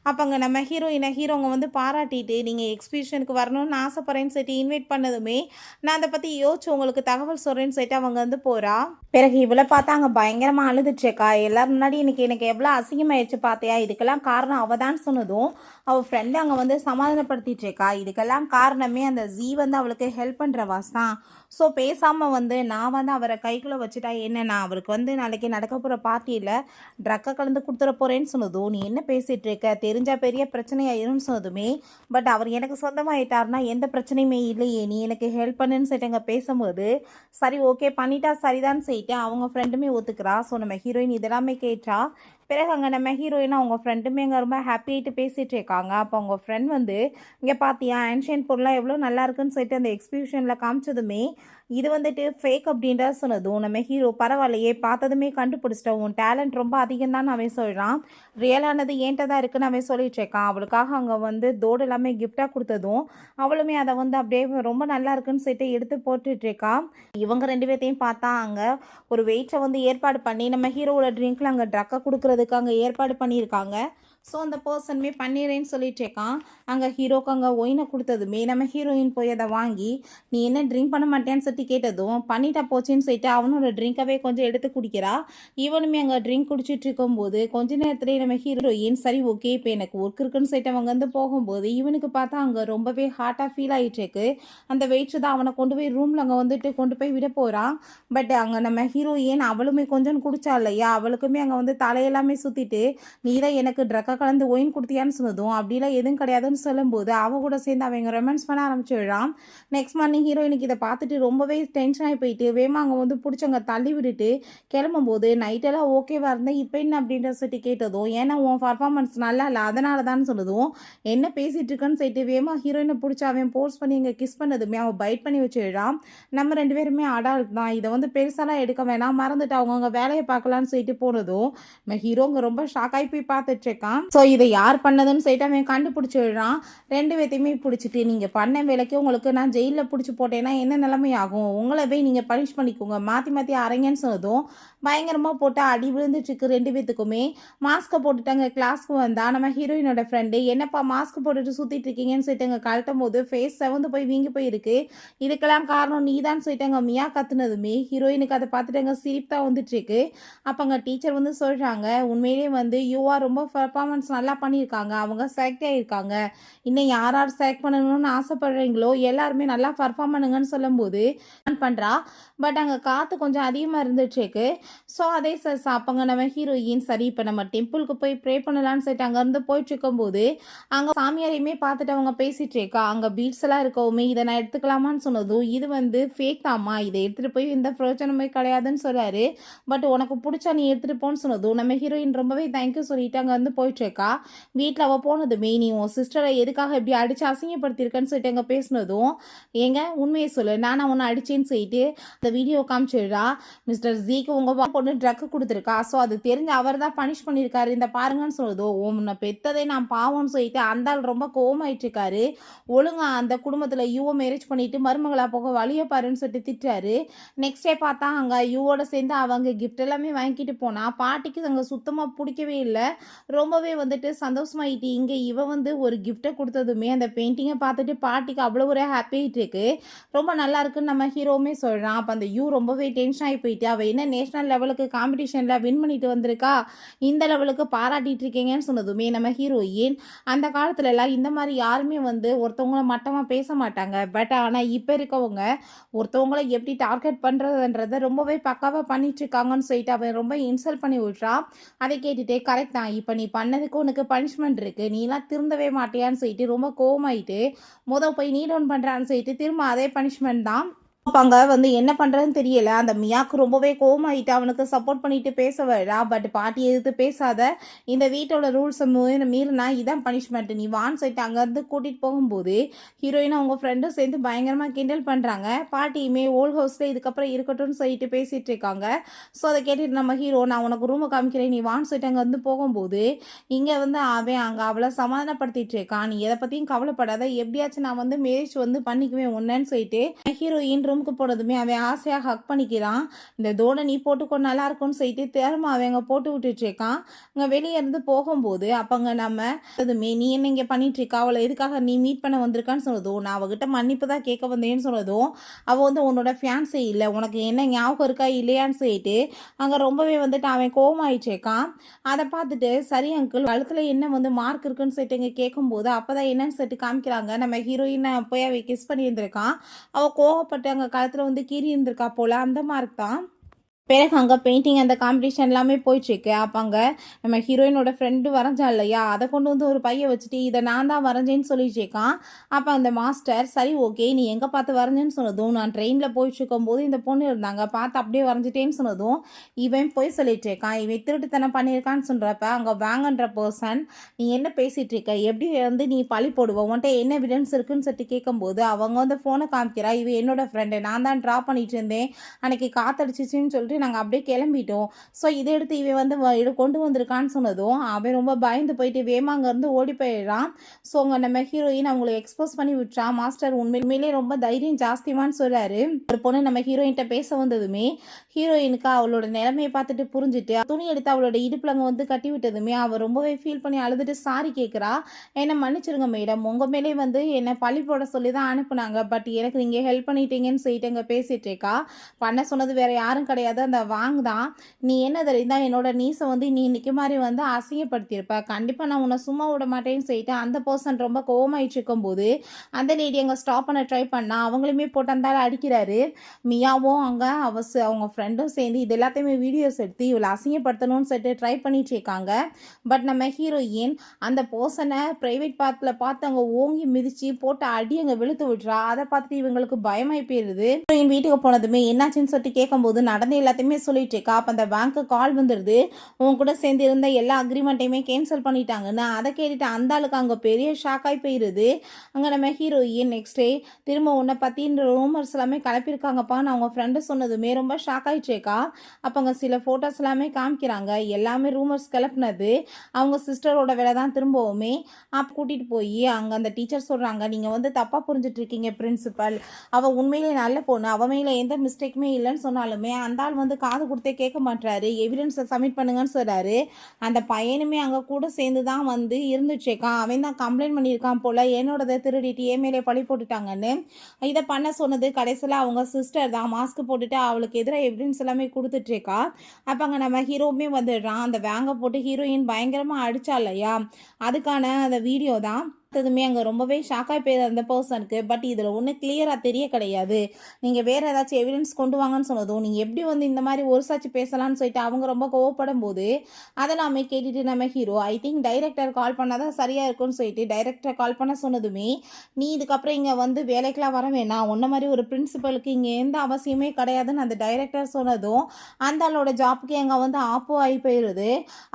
அப்போ அங்கே நம்ம ஹீரோங்க வந்து பாராட்டிட்டு நீங்கள் எக்ஸிபிஷனுக்கு வரணும்னு ஆசைப்பட்றேன்னு சொல்லிட்டு இன்வைட் பண்ணதுமே நான் அதை பற்றி யோசிச்சு உங்களுக்கு தகவல் சொல்கிறேன்னு சொல்லிட்டு அவங்க வந்து போகிறா. பிறகு இவளை பார்த்தா அங்கே பயங்கரமாக அழுதுட்ருக்கா. எல்லாரும் முன்னாடி எனக்கு எவ்வளோ அசிங்கமாயிடுச்சு பார்த்தியா, இதுக்கெல்லாம் காரணம் அவள் தான் சொன்னதும் அவள் ஃப்ரெண்டு அங்கே வந்து சமாதானப்படுத்திட்டு இருக்கா. இதுக்கெல்லாம் காரணமே அந்த ஜீ வந்து அவளுக்கு ஹெல்ப் பண்ணுற வாஸ் தான். ஸோ பேசாமல் வந்து நான் வந்து அவரை கைக்குள்ளே வச்சுட்டா என்ன, நான் அவருக்கு வந்து நாளைக்கு நடக்க போகிற பார்ட்டியில் ட்ரக்கை கலந்து கொடுத்துட போகிறேன்னு சொன்னதும் நீ என்ன பேசிகிட்டு இருக்க, தெரிஞ்சால் பெரிய பிரச்சனையாயிரும்னு சொன்னதுமே பட் அவர் எனக்கு சொந்தமாயிட்டார்னா எந்த பிரச்சனையுமே இல்லையே, நீ எனக்கு ஹெல்ப் பண்ணுன்னு சொல்லிட்டு அங்கே பேசும்போது சரி ஓகே பண்ணிட்டா சரிதான்னு சொல்லிட்டு அவங்க ஃப்ரெண்டுமே ஒத்துக்கிறா. ஸோ நம்ம ஹீரோயின் இதெல்லாமே கேட்டா. பிறகு அங்கே நம்ம ஹீரோயினா அவங்க ஃப்ரெண்டுமே அங்கே ரொம்ப ஹாப்பியாகிட்டு பேசிகிட்டு இருக்காங்க. அப்போ அவங்க ஃப்ரெண்ட் வந்து இங்கே பார்த்தியா ஆன்ஷியன் பொருளாக எவ்வளோ நல்லா இருக்குன்னு சொல்லிட்டு அந்த எக்ஸிபிஷனில் காமிச்சதுமே இது வந்துட்டு ஃபேக் அப்படின்றத சொன்னதும் நம்ம ஹீரோ பரவாயில்லையே பார்த்ததுமே கண்டுபிடிச்சிட்டோம், உன் டேலண்ட் ரொம்ப அதிகம் தான் அவன் சொல்கிறான், ரியலானது ஏன்ட்ட தான் இருக்குன்னு அவன் சொல்லிட்டு இருக்கான். அவளுக்காக அங்கே வந்து தோடு எல்லாமே கிஃப்டாக கொடுத்ததும் அவளுமே அதை வந்து அப்படியே ரொம்ப நல்லா இருக்குன்னு சொல்லிட்டு எடுத்து போட்டுட்ருக்கான். இவங்க ரெண்டு பேர்த்தையும் பார்த்தா அங்கே ஒரு வெயிட்டை வந்து ஏற்பாடு பண்ணி நம்ம ஹீரோவோட ட்ரிங்க்கில் அங்கே ட்ரக்கை கொடுக்குறதுக்கு அங்கே ஏற்பாடு பண்ணியிருக்காங்க. ஸோ அந்த பர்சனுமே பண்ணிடுறேன்னு சொல்லிட்டு இருக்கான். அங்கே ஹீரோக்கு அங்கே ஒயினை கொடுத்ததுமே நம்ம ஹீரோயின் போய் அதை வாங்கி நீ என்ன ட்ரிங்க் பண்ண மாட்டேன்னு சொல்லி கேட்டதும் பண்ணிட்டா போச்சுன்னு சொல்லிட்டு அவனோட ட்ரிங்க்கவே கொஞ்சம் எடுத்து குடிக்கிறா. இவனுமே அங்கே ட்ரிங்க் குடிச்சிட்டு இருக்கும்போது கொஞ்ச நேரத்துலேயே நம்ம ஹீரோயின் சரி ஓகே இப்போ எனக்கு ஒர்க் இருக்குன்னு சொல்லிட்டு அவங்க வந்து போகும்போது இவனுக்கு பார்த்தா அங்கே ரொம்பவே ஹார்ட்டாக ஃபீல் ஆகிட்டுருக்கு. அந்த வெயிட்ரு தான் அவனை கொண்டு போய் ரூமில் அங்கே வந்துட்டு கொண்டு போய் விட போகிறான். பட் அங்கே நம்ம ஹீரோயின் அவளுமே கொஞ்சம் குடிச்சா இல்லையா, அவளுக்குமே அங்கே வந்து தலையெல்லாமே சுற்றிட்டு நீ தான் எனக்கு ட்ரக்கை கலந்து ஒயின் கொடுத்தியான்னு சொன்னதும் அப்படிலாம் எதுவும் கிடையாதுன்னு சொல்லும்போது அவ கூட சேர்ந்து அவங்க ரொமான்ஸ் பண்ண ஆரம்பிச்சிடுறான். நெக்ஸ்ட் மார்னிங் ஹீரோயினுக்கு இதை பார்த்துட்டு ரொம்பவே டென்ஷன் ஆகி போயிட்டு வேமா அங்கே வந்து பிடிச்சவங்க தள்ளி விட்டுட்டு கிளம்பும்போது நைட்டெல்லாம் ஓகேவா இருந்தேன் இப்போ என்ன அப்படின்ற சொல்லிட்டு கேட்டதும் ஏன்னா உன் பர்ஃபார்மன்ஸ் நல்லா இல்லை அதனால தான் சொன்னதும் என்ன பேசிகிட்டு இருக்குன்னு சொல்லிட்டு வேமா ஹீரோயினை பிடிச்சி அவன் போஸ்ட் பண்ணி இங்கே கிஸ் பண்ணதுமே அவன் பைட் பண்ணி வச்சிடுறான். நம்ம ரெண்டு பேருமே அடால்ட் தான், இதை வந்து பெருசாலாம் எடுக்க வேணாம், மறந்துட்டு அவங்கவுங்க வேலையை பார்க்கலான்னு சொல்லிட்டு போனதும் நம்ம ஹீரோங்க ரொம்ப ஷாக்காகி போய் பார்த்துட்ருக்கான். ஸோ இதை யார் பண்ணதுன்னு சொல்லிட்டு அவன் கண்டுபிடிச்சிடுறான். 2 பேத்தையுமே பிடிச்சிட்டு நீங்கள் பண்ண வேலைக்கு உங்களுக்கு நான் ஜெயிலில் பிடிச்சி போட்டேன்னா என்ன நிலைமை ஆகும், உங்களை போய் நீங்கள் பனிஷ் பண்ணிக்கோங்க, மாற்றி மாற்றி அரைங்கன்னு சொன்னதும் பயங்கரமாக போட்டு அடி விழுந்துட்டுருக்கு 2 பேத்துக்குமே. மாஸ்க்கை போட்டுட்டாங்க. கிளாஸ்க்கு வந்தா நம்ம ஹீரோயினோட ஃப்ரெண்டு என்னப்பா மாஸ்க் போட்டுட்டு சுற்றிட்டு இருக்கீங்கன்னு சொல்லிட்டு கழட்டும் போது ஃபேஸ் செவந்து போய் வீங்கி போயிருக்கு. இதுக்கெல்லாம் காரணம் நீ தான் சொல்லிட்டாங்க மியா கத்துனதுமே ஹீரோயினுக்கு அதை பார்த்துட்டாங்க சிரிப்பு தான் வந்துட்டுருக்கு. அப்போங்க டீச்சர் வந்து சொல்கிறாங்க உண்மையிலே வந்து யூஆர் ரொம்ப பர்ஃபார்மன்ஸ் நல்லா பண்ணியிருக்காங்க, அவங்க செலக்ட் ஆகியிருக்காங்க, இன்னும் யார் யார் செலக்ட் பண்ணணும்னு ஆசைப்படுறீங்களோ எல்லாருமே நல்லா பர்ஃபார்ம் பண்ணுங்கன்னு சொல்லும்போது பண்ணுறா. பட் அங்கே காற்று கொஞ்சம் அதிகமாக இருந்துச்சுருக்கு. ஸோ அதே அப்போங்க நம்ம ஹீரோயின் சரி இப்போ நம்ம டெம்பிளுக்கு போய் ப்ரே பண்ணலான்னு சொல்லிட்டு அங்கேருந்து போயிட்டு இருக்கும்போது அங்கே சாமியாரையுமே பார்த்துட்டு அவங்க பேசிகிட்டு இருக்கா. அங்கே பீட்ஸ் எல்லாம் இருக்கவுமே இதை நான் எடுத்துக்கலாமான்னு சொன்னதும் இது வந்து ஃபேக் தாம்மா, இதை எடுத்துகிட்டு போய் எந்த பிரயோஜனமே கிடையாதுன்னு சொல்கிறாரு. பட் உனக்கு பிடிச்சா நீ எடுத்துகிட்டு போன்னு சொன்னதும் நம்ம ஹீரோயின் ரொம்பவே தேங்க்யூ சொல்லிட்டு அங்கே வந்து போயிட்டுருக்கா. வீட்டில் அவள் போனதுமே நீ உன் சிஸ்டரை எதுக்காக இப்படி அடித்து அசிங்கப்படுத்தியிருக்கேன்னு சொல்லிட்டு அங்கே பேசினதும் ஏங்க உண்மையை சொல்லு நான் உன்னை அடிச்சேன்னு சொல்லிட்டு அந்த வீடியோ காமிச்சிடுறா. மிஸ்டர் ஜீக்கு உங்கள் பொண்ணு ட்ரக் கொடுத்துருக்கா, ஸோ அது தெரிஞ்சு அவர் தான் பனிஷ் பண்ணியிருக்காரு இந்த பாருங்கன்னு சொல்லுதோ உன்னை பெத்ததே நான் பாவம்னு சொல்லிட்டு அந்த ஆள் ரொம்ப கோவமாயிட்டு இருக்காரு. ஒழுங்கா அந்த குடும்பத்தில் யூவை மேரேஜ் பண்ணிட்டு மருமகளா போக வழிய பாருன்னு சொல்லிட்டு திட்டாரு. நெக்ஸ்ட் டே பார்த்தா அங்கே யூவோட சேர்ந்து அவங்க கிஃப்ட் எல்லாமே வாங்கிட்டு போனா பாட்டிக்கு அங்கே சுத்தமாக பிடிக்கவே இல்லை. ரொம்பவே வந்துட்டு சந்தோஷமாயிட்டு இங்கே இவ வந்து ஒரு கிஃப்ட்டை கொடுத்ததுமே அந்த பெயிண்டிங்கை பார்த்துட்டு பாட்டிக்கு அவ்வளோ ஒரு ஹாப்பி ஆகிட்டு இருக்கு. ரொம்ப நல்லா இருக்குன்னு நம்ம ஹீரோவுமே சொல்கிறான். அப்போ அந்த யூ ரொம்பவே டென்ஷன் ஆகி போயிட்டு அவள் என்ன நேஷனல் லெவலுக்கு காம்படிஷனில் வின் பண்ணிட்டு வந்திருக்கா, இந்த லெவலுக்கு பாராட்டிட்டு இருக்கீங்கன்னு சொன்னதுமே நம்ம ஹீரோயின் அந்த காலத்துலலாம் இந்த மாதிரி யாருமே வந்து ஒருத்தவங்கள மட்டமாக பேச மாட்டாங்க. பட் ஆனால் இப்போ இருக்கவங்க ஒருத்தவங்கள எப்படி டார்கெட் பண்ணுறதுன்றதை ரொம்பவே பக்காவாக பண்ணிட்டு இருக்காங்கன்னு சொல்லிட்டு அவன் ரொம்ப இன்சல்ட் பண்ணி விட்றான். அதை கேட்டுட்டு கரெக்ட் தான், இப்போ நீ பண்ணதுக்கு உனக்கு பனிஷ்மெண்ட் இருக்குது, நீலாம் திருந்தவே மாட்டியான்னு சொல்லிட்டு ரொம்ப கோவமாயிட்டு போய் நீ டவுன் பண்ணுறான்னு சொல்லிட்டு திரும்ப அதே பனிஷ்மெண்ட் தான். அங்கே வந்து என்ன பண்ணுறதுன்னு தெரியல. அந்த மியாவுக்கு ரொம்பவே கோவமாயிட்டு அவனுக்கு சப்போர்ட் பண்ணிட்டு பேச வரா. பட் பாட்டி எதிர்த்து பேசாத, இந்த வீட்டோட ரூல்ஸை மீறினா இதான் பனிஷ்மெண்ட், நீ வான்னு சொல்லிட்டு அங்கேருந்து கூட்டிகிட்டு போகும்போது ஹீரோயினும் அவங்க ஃப்ரெண்டும் சேர்ந்து பயங்கரமாக கிண்டல் பண்ணுறாங்க. பாட்டியுமே ஓல்ட் ஹவுஸில் இதுக்கப்புறம் இருக்கட்டும்னு சொல்லிட்டு பேசிகிட்டு இருக்காங்க. ஸோ அதை கேட்டுட்டு நம்ம ஹீரோ நான் உனக்கு ரூமை காமிக்கிறேன் நீ வான்னு சொல்லிட்டு அங்கே வந்து போகும்போது இங்கே வந்து அவன் அங்கே அவளை சமாதானப்படுத்திட்டு இருக்கான். நீ எதை பற்றியும் கவலைப்படாத, எப்படியாச்சும் நான் வந்து மேரேஜ் வந்து பண்ணிக்குவேன் ஒன்றுன்னு சொல்லிட்டு ஹீரோயின் ரூமுக்கு போனதுமே அவன் ஆசையாக ஹக் பண்ணிக்கிறான். இந்த தோடை நீ போட்டுக்கோ நல்லா இருக்கும்னு சொல்லிட்டு திரும்ப அவன் அங்கே போட்டு விட்டுட்டு இருக்கான். அங்கே வெளியே இருந்து போகும்போது அப்போங்க நம்ம அதுமே நீ என்ன இங்கே பண்ணிட்டு இருக்கா, அவளை எதுக்காக நீ மீட் பண்ண வந்திருக்கான்னு சொன்னதும் நான் அவகிட்ட மன்னிப்பு தான் கேட்க வந்தேன்னு சொன்னதும் அவள் வந்து உன்னோட ஃபியான்ஸே இல்லை, உனக்கு என்ன ஞாபகம் இருக்கா இல்லையான்னு சொல்லிட்டு அங்கே ரொம்பவே வந்துட்டு அவன் கோவமாயிட்டு இருக்கான். அதை பார்த்துட்டு சரி அங்கிள் கழுத்தில் என்ன வந்து மார்க் இருக்குன்னு சொல்லிட்டு இங்கே கேட்கும்போது அப்போ தான் என்னன்னு சொல்லிட்டு காமிக்கிறாங்க. நம்ம ஹீரோயினை போய் அவள் கிஸ் பண்ணியிருந்திருக்கான். அவள் கோவப்பட்டு அங்கே கழுத்தில் வந்து கீறி இருந்திருக்கா போல், அந்த மார்க் தான். பிறகு அங்கே பெயிண்டிங் அந்த காம்படிஷன் எல்லாமே போயிட்டுருக்கு. அப்போ அங்கே நம்ம ஹீரோயினோட ஃப்ரெண்டு வரைஞ்சா இல்லையா, அதை கொண்டு வந்து ஒரு பையை வச்சுட்டு இதை நான் தான் வரைஞ்சேன்னு சொல்லிட்டுருக்கான். அப்போ அந்த மாஸ்டர் சரி ஓகே நீ எங்கே பார்த்து வரைஞ்சேன்னு சொன்னதும் நான் ட்ரெயினில் போயிட்டுருக்கும் போது இந்த பொண்ணு இருந்தாங்க பார்த்து அப்படியே வரைஞ்சிட்டேன்னு சொன்னதும் இவன் போய் சொல்லிட்டு இருக்கான். இவன் திருட்டுத்தனம் பண்ணியிருக்கான்னு சொல்கிறப்ப அங்கே வாங்கன்ற பர்சன் நீ என்ன பேசிகிட்டு இருக்க, எப்படி வந்து நீ பழி போடுவோம், உன்ட்ட என்ன எவிடன்ஸ் இருக்குன்னு சொல்லிட்டு கேட்கும்போது அவங்க வந்து ஃபோனை காமிக்கிறா. இவன் என்னோட ஃப்ரெண்டு, நான் தான் ட்ரா பண்ணிட்டு இருந்தேன், அன்னைக்கு காத்தடிச்சிச்சின்னு சொல்லிட்டு நாங்கள் அப்படியே கிளம்பிட்டோம். ஸோ இதை எடுத்து இவன் வந்து கொண்டு வந்திருக்கான்னு சொன்னதும் அவன் ரொம்ப பயந்து போயிட்டு வேமாங்கேருந்து ஓடி போயிடுறான். ஸோ அங்கே நம்ம ஹீரோயின் அவங்களை எக்ஸ்போஸ் பண்ணி விட்டுறான். மாஸ்டர் உண்மையிலே ரொம்ப தைரியம் ஜாஸ்திவான்னு சொல்கிறாரு. ஒரு பொண்ணு நம்ம ஹீரோயின்கிட்ட பேச வந்ததுமே ஹீரோயினுக்கு அவளோட நிலைமையை பார்த்துட்டு புரிஞ்சுட்டு துணி எடுத்து அவளோட இடுப்புல வந்து கட்டி விட்டதுமே அவள் ரொம்பவே ஃபீல் பண்ணி அழுதுட்டு சாரி கேட்குறா. என்னை மன்னிச்சிருங்க மேடம், உங்கள் மேலே வந்து என்னை பழி போட சொல்லி தான் அனுப்புனாங்க, பட் எனக்கு நீங்கள் ஹெல்ப் பண்ணிட்டீங்கன்னு சொல்லிட்டு அங்கே பேசிகிட்டு இருக்கா. பண்ண சொன்னது வேற யாரும் கிடையாது அந்த வாங்க தான். நீ என்ன தெரியுதா என்னோட நீஸை வந்து நீ இன்னைக்கு மாதிரி வந்து அசிங்கப்படுத்தியிருப்ப, கண்டிப்பாக நான் உன்னை சும்மா விட மாட்டேன்னு சொல்லிட்டு அந்த பர்சன் ரொம்ப கோவமாயிட்டு இருக்கும்போது அந்த லேடி அங்கே ஸ்டாப் பண்ண ட்ரை பண்ணா. அவங்களுமே போட்டு அந்த அடிக்கிறாரு. மியாவும் அங்கே அவங்க ஃப்ரெண்டும் சேர்ந்து இது எல்லாத்தையுமே வீடியோஸ் எடுத்து இவளை அசிங்கப்படுத்தணும்னு சொல்லிட்டு ட்ரை பண்ணிட்டு இருக்காங்க. பட் நம்ம ஹீரோயின் அந்த பர்சனை ப்ரைவேட் பார்ட்டில் பார்த்து அங்கே ஓங்கி மிதித்து போட்டு அடி அங்கே வெளுத்து விட்டுறா. அதை பார்த்துட்டு இவங்களுக்கு பயமாகி போயிடுது. ஹீரோயின் வீட்டுக்கு போனதுமே என்னாச்சுன்னு சொல்லிட்டு கேட்கும்போது நடந்த எல்லாத்தையுமே சொல்லிட்டு இருக்கா. அப்போ அந்த பேங்க்கு கால் வந்துடுது, உன் கூட சேர்ந்து இருந்த எல்லா அக்ரிமெண்ட்டையுமே கேன்சல் பண்ணிட்டாங்கன்னு. அதை கேட்டுட்டு அந்த ஆளுக்கு அங்கே பெரிய ஷாக் ஆகி போயிடுது. அங்கே நம்ம ஹீரோயின் நெக்ஸ்ட் டே திரும்ப உன்னை பற்றின்ற ரூமர்ஸ் எல்லாமே கிளப்பியிருக்காங்கப்பா நான் அவங்க ஃப்ரெண்டு சொன்னதுமே ரொம்ப ஷாக் ஆகிட்டேக்கா. அப்போ அங்கே சில ஃபோட்டோஸ் எல்லாமே காமிக்கிறாங்க. எல்லாமே ரூமர்ஸ் கிளப்புனது அவங்க சிஸ்டரோட வேலை தான் திரும்பவுமே. அப்போ கூட்டிகிட்டு போய் அங்கே அந்த டீச்சர் சொல்கிறாங்க, நீங்கள் வந்து தப்பாக புரிஞ்சிட்டு இருக்கீங்க பிரின்சிபல். அவள் உண்மையிலே நல்ல பொண்ணு, அவள் மேலே எந்த மிஸ்டேக்குமே இல்லைன்னு சொன்னாலுமே அந்த ஆள் வந்து காது கொடுத்தே கேட்க மாட்டாரு. எவிடன்ஸை சப்மிட் பண்ணுங்கன்னு சொல்கிறாரு. அந்த பையனுமே அங்கே கூட சேர்ந்து தான் வந்து இருந்துச்சேக்கா. அவன் தான் கம்ப்ளைண்ட் பண்ணியிருக்கான் போல், என்னோடதை திருடிட்டு ஏ மேலே பழி போட்டுட்டாங்கன்னு. இதை பண்ண சொன்னது கடைசியில் அவங்க சிஸ்டர் தான். மாஸ்க் போட்டுட்டு அவளுக்கு எதிராக எவிடன்ஸ் எல்லாமே கொடுத்துட்ருக்கா. அப்போ அங்கே நம்ம ஹீரோவுமே வந்துடுறான். அந்த வேங்கை போட்டு ஹீரோயின் பயங்கரமாக அடிச்சா இல்லையா, அதுக்கான அந்த வீடியோ தான். பார்த்ததுமே அங்கே ரொம்பவே ஷாக்காக போயிரு அந்த பர்சனுக்கு. பட் இதில் ஒன்றும் கிளியராக தெரிய கிடையாது. நீங்கள் வேறு ஏதாச்சும் எவிடன்ஸ் கொண்டு வாங்கன்னு சொன்னதும், நீங்கள் எப்படி வந்து இந்த மாதிரி ஒரு சாட்சி பேசலான்னு சொல்லிட்டு அவங்க ரொம்ப கோவப்படும் போது அதெல்லாமே கேட்டுட்டு நம்ம ஹீரோ ஐ திங்க் டைரக்டர் கால் பண்ணால் தான் சரியாக இருக்கும்னு சொல்லிட்டு டைரக்டர் கால் பண்ண சொன்னதுமே, நீ இதுக்கப்புறம் இங்கே வந்து வேலைக்கெலாம் வர வேணாம், உன்ன மாதிரி ஒரு பிரின்சிபலுக்கு இங்கே எந்த அவசியமே கிடையாதுன்னு அந்த டைரக்டர் சொன்னதும் அந்த ஆளோட ஜாப்புக்கு அங்கே வந்து ஆப்போ ஆகி போயிடுது.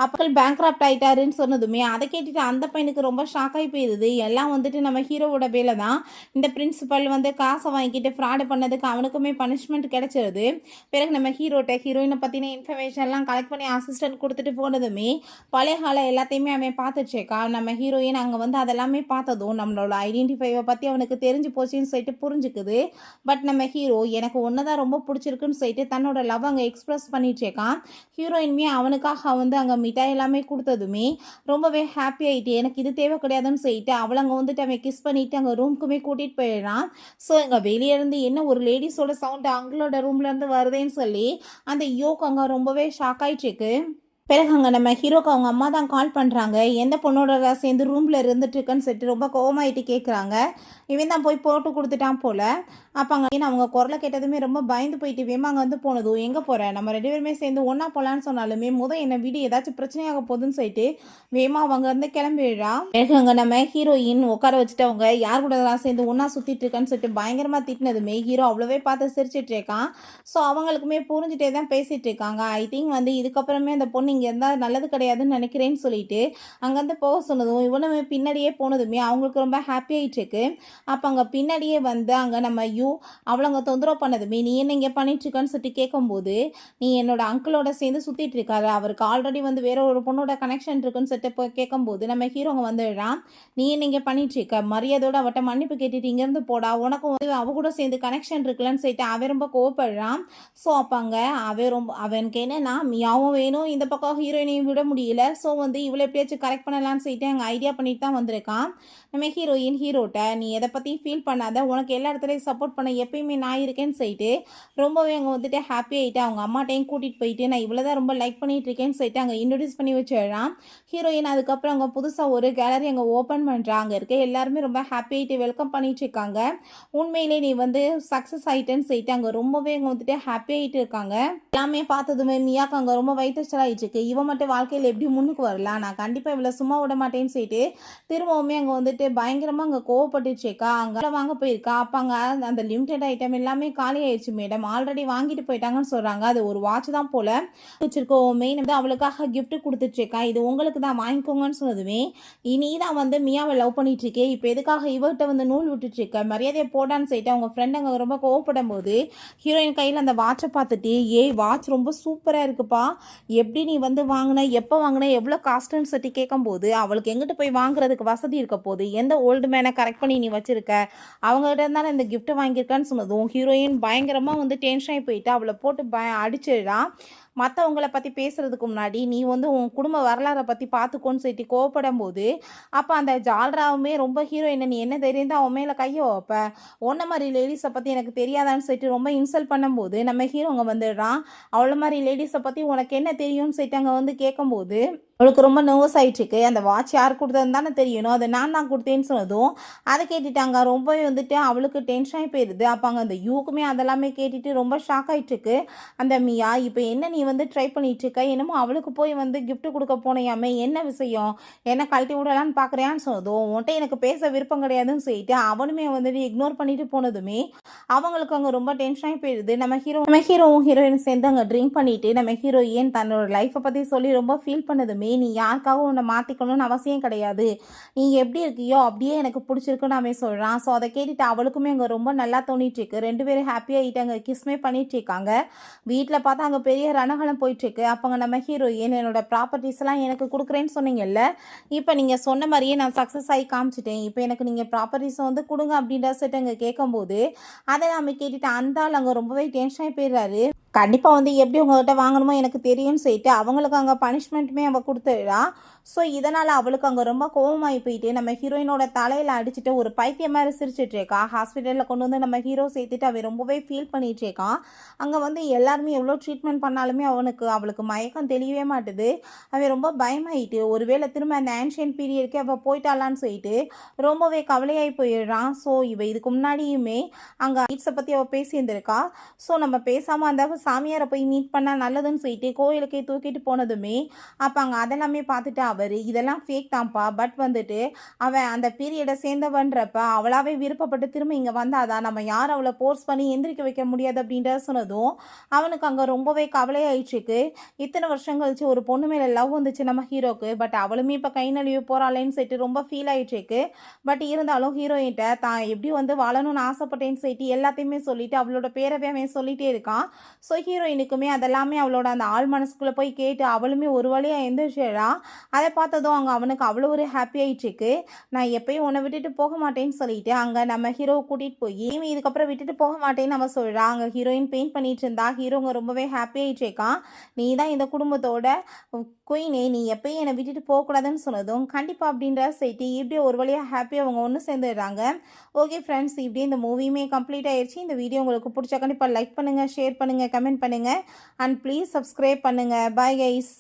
அப்போ பேங்க்ராப்ட் ஆகிட்டாருன்னு சொன்னதுமே அதை கேட்டுட்டு அந்த பையனுக்கு ரொம்ப ஷாக் ஆகி போயிடுது. எல்லாம் வந்துட்டு நம்ம ஹீரோவோட வேலை தான். இந்த பிரின்சிபல் வந்து காசை வாங்கிட்டு ஃப்ராடு பண்ணதுக்கு அவனுக்குமே பனிஷ்மெண்ட் கிடைச்சிருது. பிறகு நம்ம ஹீரோயினை பற்றின இன்ஃபர்மேஷன்லாம் கலெக்ட் பண்ணி அசிஸ்டன்ட் கொடுத்துட்டு போனதுமே பழைய காலம் எல்லாத்தையுமே அவன் பார்த்துச்சேக்கா. நம்ம ஹீரோயின் அங்கே வந்து அதெல்லாமே பார்த்ததும் நம்மளோட ஐடென்டிஃபைவை பற்றி அவனுக்கு தெரிஞ்சு போச்சுன்னு சொல்லிட்டு புரிஞ்சுக்குது. பட் நம்ம ஹீரோ எனக்கு ஒன்று தான் ரொம்ப பிடிச்சிருக்குன்னு சொல்லிட்டு தன்னோட லவ் அங்கே எக்ஸ்பிரஸ் பண்ணிச்சேக்கான். ஹீரோயின்மே அவனுக்காக வந்து அங்கே மிட்டாய் எல்லாமே கொடுத்ததுமே ரொம்பவே ஹாப்பி ஆகிட்டு எனக்கு இது தேவை கிடையாதுன்னு சொல்லிட்டு அவளை அங்கே வந்துட்டு அவன் கிஸ் பண்ணிவிட்டு அங்கே ரூமுக்குமே கூட்டிகிட்டு போயிடுறான். ஸோ இங்கே வெளியே இருந்து என்ன ஒரு லேடிஸோட சவுண்டு அவங்களோட ரூம்லேருந்து வருதுன்னு சொல்லி அந்த யோக் அங்கே ரொம்பவே ஷாக் ஆகிட்டுருக்கு. பிறகு அங்கே நம்ம ஹீரோக்கு அவங்க அம்மா தான் கால் பண்ணுறாங்க. எந்த பொண்ணோட சேர்ந்து ரூமில் இருந்துட்டுருக்குன்னு சொல்லிட்டு ரொம்ப கோவமாயிட்டு கேட்குறாங்க. இவன் தான் போய் போட்டு கொடுத்துட்டான் போல். அப்போ அங்கே அவங்க குரலை கேட்டதுமே ரொம்ப பயந்து போயிட்டு வேமா அங்கே வந்து போனதும், எங்கே போகிறேன் நம்ம 2 பேருமே சேர்ந்து ஒன்றா போகலான்னு சொன்னாலுமே என்னை வீடு ஏதாச்சும் பிரச்சனையாக போகுதுன்னு சொல்லிட்டு வேமா அவங்க வந்து கிளம்பிடுறா. பிறகு அங்கே நம்ம ஹீரோயின் உட்கார வச்சுட்டு அவங்க யார் கூட சேர்ந்து ஒன்றா சுற்றிட்டு இருக்கான்னு சொல்லிட்டு பயங்கரமாக திட்டினதுமே ஹீரோ அவ்வளோவே பார்த்து சிரிச்சிட்டு இருக்கான். ஸோ அவங்களுக்குமே புரிஞ்சுட்டே தான் பேசிகிட்டு இருக்காங்க. ஐ திங்க் வந்து இதுக்கப்புறமே அந்த பொண்ணு இங்கே இருந்தால் நல்லது கிடையாதுன்னு நினைக்கிறேன்னு சொல்லிட்டு அங்கேருந்து போக சொன்னதும் இவனுமே பின்னாடியே போனதுமே அவங்களுக்கு ரொம்ப ஹாப்பி ஆகிட்டு இருக்கு. அப்போ அங்கே பின்னாடியே வந்து அங்கே நம்ம அவளங்க தொந்தரவு பண்ணதுமே நீ என்ன இங்கே பண்ணிட்டுருக்கான்னு சொல்லிட்டு கேட்கும்போது, நீ என்னோட அங்கிளோட சேர்ந்து சுற்றிட்டு இருக்காரு, அவருக்கு ஆல்ரெடி வந்து வேற ஒரு பொண்ணோட கனெக்ஷன் இருக்குன்னு சொல்லிட்டு போய் கேட்கும்போது நம்ம ஹீரோங்க வந்துடுறான். நீ என்ன இங்கே பண்ணிட்டுருக்க, மரியாதையோட அவட்ட மன்னிப்பு கேட்டுட்டு இங்கேருந்து போடா, உனக்கும் வந்து அவ கூட சேர்ந்து கனெக்ஷன் இருக்குல்லன்னு சொல்லிட்டு அவன் ரொம்ப கோவப்படுறான். ஸோ அப்போ அங்கே அவனுக்கு என்னன்னா மியாவும் வேணும், இந்த பக்கம் ஹீரோயினையும் விட முடியல. ஸோ வந்து இவ்வளோ எப்படியாச்சும் கரெக்ட் பண்ணலான்னு சொல்லிட்டு அங்கே ஐடியா பண்ணிட்டு தான் வந்திருக்கான். நம்ம ஹீரோட்ட நீ எதை பற்றியும் ஃபீல் பண்ணாத, உனக்கு எல்லா இடத்துலையும் சப்போர்ட் பண்ண எப்பயுமே நான் இருக்கேன்னு சொல்லிட்டு ரொம்பவே அங்கே வந்துட்டு ஹாப்பி ஆகிட்டு அவங்க அம்மாட்டையும் கூட்டிகிட்டு போயிட்டு நான் இவ்வளோ தான் ரொம்ப லைக் பண்ணிட்டு இருக்கேன்னு சொல்லிட்டு அங்கே இன்ட்ரடியூஸ் பண்ணி வச்சிடறான். ஹீரோயின் அதுக்கப்புறம் அங்கே புதுசாக ஒரு கேலரி அங்கே ஓப்பன் பண்ணுறாங்க. அங்கே இருக்க எல்லாருமே ரொம்ப ஹாப்பி ஆகிட்டு வெல்கம் பண்ணிட்டு இருக்காங்க. உண்மையிலே நீ வந்து சக்ஸஸ் ஆகிட்டேன்னு சொல்லிட்டு அங்கே ரொம்பவே அங்கே வந்துட்டு ஹாப்பி ஆகிட்டு இருக்காங்க. எல்லாமே பார்த்ததுமே மியாக்கு அங்கே ரொம்ப வயிற்றுச்சலாகிட்டு இருக்கு. இவன் மட்டும் வாழ்க்கையில் எப்படி முன்னுக்கு வரலாம், நான் கண்டிப்பாக இவ்வளோ சும்மா விட மாட்டேன்னு சொல்லிட்டு திரும்பவுமே அங்கே வந்துட்டு பயங்கரமாக அங்கே கோவப்பட்டுச்சேக்கா. அங்கே வாங்க போயிருக்கா. அப்போ அங்கே அந்த லிமிடெட் ஐட்டம் எல்லாமே காலி ஆயிடுச்சு மேடம், ஆல்ரெடி வாங்கிட்டு போயிட்டாங்கன்னு சொல்கிறாங்க. அது ஒரு வாட்ச் தான் போல் வச்சிருக்கோம், மெயின் வந்து அவளுக்காக கிஃப்ட் கொடுத்துட்ருக்கா, இது உங்களுக்கு தான் வாங்கிக்கோங்கன்னு சொன்னதுமே நீ தான் வந்து மியாவை லவ் பண்ணிட்டு இருக்கே, இப்போ எதுக்காக இவர்கிட்ட வந்து நூல் விட்டுட்ருக்க, மரியாதையை போடான்னு சொல்லிட்டு அவங்க ஃப்ரெண்ட் அங்கே ரொம்ப கோவப்படும் போது ஹீரோயின் கையில் அந்த வாட்சை பார்த்துட்டு வாட்ச் ரொம்ப சூப்பராக இருக்குப்பா, எப்படி நீ வந்து வாங்கின, எப்போ வாங்கின, எவ்வளோ காஸ்ட்டுன்னு சொல்லி கேட்கும்போது அவளுக்கு எங்கிட்ட போய் வாங்குறதுக்கு வசதி இருக்க போது, எந்த ஓல்டு மேனை கரெக்ட் பண்ணி நீ வச்சிருக்க, அவங்ககிட்ட இருந்தாலும் இந்த கிஃப்ட்டை வாங்கியிருக்கான்னு சொன்னதும் ஹீரோயின் பயங்கரமாக வந்து டென்ஷன் ஆகி போயிட்டு அவளை போட்டு அடிச்சிடா. மற்றவங்களை பற்றி பேசுகிறதுக்கு முன்னாடி நீ வந்து உன் குடும்ப வரலாறை பற்றி பார்த்துக்கோன்னு சொல்லிட்டு கோவப்படும் போது அப்போ அந்த ஜால்ராவுமே ரொம்ப ஹீரோயினை நீ என்ன தெரியும் தான் அவன் மேலே கையை வைப்ப, ஒன்றை மாதிரி லேடிஸை பற்றி எனக்கு தெரியாதான்னு சொல்லிட்டு ரொம்ப இன்சல்ட் பண்ணும்போது நம்ம ஹீரோங்க வந்துடுறான். அவ்வளோ மாதிரி லேடிஸை பற்றி உனக்கு என்ன தெரியும்னு சொல்லிட்டு அங்கே வந்து கேட்கும்போது அவளுக்கு ரொம்ப நர்வஸ் ஆகிட்டுருக்கு. அந்த வாட்ச் யார் கொடுத்ததுன்னு தானே தெரியணும், அதை நான் தான் கொடுத்தேன்னு சொன்னதும் அதை கேட்டுட்டாங்க. ரொம்பவே வந்துட்டு அவளுக்கு டென்ஷன் ஆகி போயிடுது. அப்போ அங்கே அந்த யூக்குமே அதெல்லாமே கேட்டுட்டு ரொம்ப ஷாக் ஆகிட்டுருக்கு. அந்த மியா இப்போ என்ன நீ வந்து ட்ரை பண்ணிகிட்ருக்க, என்னமோ அவளுக்கு போய் வந்து கிஃப்ட் கொடுக்க போனையாமே, என்ன விஷயம், என்ன கழட்டி விடலான்னு பார்க்குறியான்னு சொன்னதும் உன்ட்ட எனக்கு பேச விருப்பம் கிடையாதுன்னு சொல்லிட்டு அவனுமே வந்துட்டு இக்னோர் பண்ணிட்டு போனதுமே அவங்களுக்கு அங்கே ரொம்ப டென்ஷன் ஆகி போயிடுது. நம்ம ஹீரோவும் ஹீரோயினும் சேர்ந்து அங்கே ட்ரிங்க் பண்ணிட்டு நம்ம ஹீரோயின் தன்னோட லைஃப்பை பற்றி சொல்லி ரொம்ப ஃபீல் பண்ணதுமே, நீ யாருக்காகவும் உன்னை மாற்றிக்கணும்னு அவசியம் கிடையாது, நீ எப்படி இருக்கியோ அப்படியே எனக்கு பிடிச்சிருக்குன்னு அவன் சொல்கிறான். ஸோ அதை கேட்டுட்டு அவளுக்குமே அங்கே ரொம்ப நல்லா தோணிட்டு இருக்கு. 2 பேரும் ஹாப்பியாகிட்டு அங்கே கிஸ்மே பண்ணிட்டு இருக்காங்க. வீட்டில் பார்த்தா அங்கே பெரிய ரணகலம் போயிட்டுருக்கு. அப்போங்க நம்ம ஹீரோயின், என்னோட ப்ராப்பர்ட்டிஸ்லாம் எனக்கு கொடுக்குறேன்னு சொன்னீங்கல்ல, இப்போ நீங்கள் சொன்ன மாதிரியே நான் சக்ஸஸ் ஆகி காமிச்சிட்டேன், இப்போ எனக்கு நீங்கள் ப்ராப்பர்ட்டிஸை வந்து கொடுங்க அப்படின்ற சொல்லிட்டு அங்கே கேட்கும்போது, அதை நம்ம கேட்டுட்டு அந்த ஆள் அங்கே ரொம்பவே டென்ஷன் ஆகி போயிடுறாரு. கண்டிப்பாக வந்து எப்படி உங்கள்கிட்ட வாங்கணுமோ எனக்கு தெரியும்னு சொல்லிட்டு அவங்களுக்கு அங்கே பனிஷ்மெண்ட்டுமே அவள் கொடுத்துடா. ஸோ இதனால் அவளுக்கு அங்கே ரொம்ப கோவமாகி போயிட்டு நம்ம ஹீரோயினோட தலையில் அடிச்சுட்டு ஒரு பைத்தியம் மாதிரி சிரிச்சிட்ருக்கா. ஹாஸ்பிட்டலில் கொண்டு வந்து நம்ம ஹீரோ சேர்த்துட்டு அவன் ரொம்பவே ஃபீல் பண்ணிகிட்ருக்கான். அங்கே வந்து எல்லாருமே எவ்வளோ ட்ரீட்மெண்ட் பண்ணாலுமே அவளுக்கு மயக்கம் தெரியவே மாட்டுது. அவன் ரொம்ப பயமாயிட்டு ஒருவேளை திரும்ப அந்த ஆன்ஷியன் பீரியடுக்கு அவள் போயிட்டாளான்னு சொல்லிட்டு ரொம்பவே கவலையாகி போயிடுறான். ஸோ இதுக்கு முன்னாடியுமே அங்கே ஐட்ஸை பற்றி அவள் பேசியிருந்திருக்கா. ஸோ நம்ம பேசாமல் அந்த சாமியாரை போய் மீட் பண்ணால் நல்லதுன்னு சொல்லிட்டு கோயிலுக்கே தூக்கிட்டு போனதுமே, அப்போ அங்கே அதெல்லாமே பார்த்துட்டு அவர் இதெல்லாம் ஃபேக் தான்ப்பா, பட் வந்துட்டு அவன் அந்த பீரியடை சேர்ந்தவன்றப்ப அவளாவே விருப்பப்பட்டு திரும்ப இங்கே வந்தாதான், நம்ம யார் அவளை ஃபோர்ஸ் பண்ணி எந்திரிக்க வைக்க முடியாது அப்படின்ற சொன்னதும் அவனுக்கு அங்கே ரொம்பவே கவலையாயிடுச்சுக்கு. இத்தனை வருஷம் கழிச்சு ஒரு பொண்ணு மேலே லவ் வந்துச்சு நம்ம ஹீரோக்கு, பட் அவளுமே இப்போ கை நழுவி போகிறாளேன்னு சொல்லிட்டு ரொம்ப ஃபீல் ஆயிடுச்சுக்கு. பட் இருந்தாலும் ஹீரோயின்ட்ட தான் எப்படி வந்து வாழணும்னு ஆசைப்பட்டேன்னு சொல்லிட்டு எல்லாத்தையுமே சொல்லிட்டு அவளோட பேரவே அவன் சொல்லிகிட்டே இருக்கான். ஸோ ஹீரோயினுக்குமே அதெல்லாமே அவளோட அந்த ஆள் மனசுக்குள்ளே போய் கேட்டு அவளுமே ஒரு வழியாக எந்திரிச்சிடா. அதை பார்த்ததும் அவனுக்கு அவ்வளோ ஒரு ஹாப்பி ஆயிடுச்சுக்கு. நான் எப்பயும் உன்னை விட்டுட்டு போக மாட்டேன்னு சொல்லிட்டு அங்கே நம்ம ஹீரோவை கூட்டிகிட்டு போய் இதுக்கப்புறம் விட்டுட்டு போக மாட்டேன்னு அவன் சொல்கிறா. அங்கே ஹீரோயின் பெயிண்ட் பண்ணிட்டு இருந்தா. ஹீரோங்க ரொம்பவே ஹாப்பி ஆயிடுச்சேக்கான். நீ தான் இந்த குடும்பத்தோட குயினே, நீ எப்பயும் என்னை விட்டுட்டு போகக்கூடாதுன்னு சொன்னதும் கண்டிப்பாக அப்படின்ற செய்தி இப்படியே ஒரு வழியாக ஹாப்பியாக அவங்க ஒன்று சேர்ந்துடுறாங்க. ஓகே ஃப்ரெண்ட்ஸ், இப்படியே இந்த மூவியுமே கம்ப்ளீட் ஆயிடுச்சு. இந்த வீடியோ உங்களுக்கு பிடிச்சா கண்டிப்பாக லைக் பண்ணுங்கள், ஷேர் பண்ணுங்கள், கமெண்ட் பண்ணுங்கள் அண்ட் ப்ளீஸ் சப்ஸ்கிரைப் பண்ணுங்கள். Bye guys.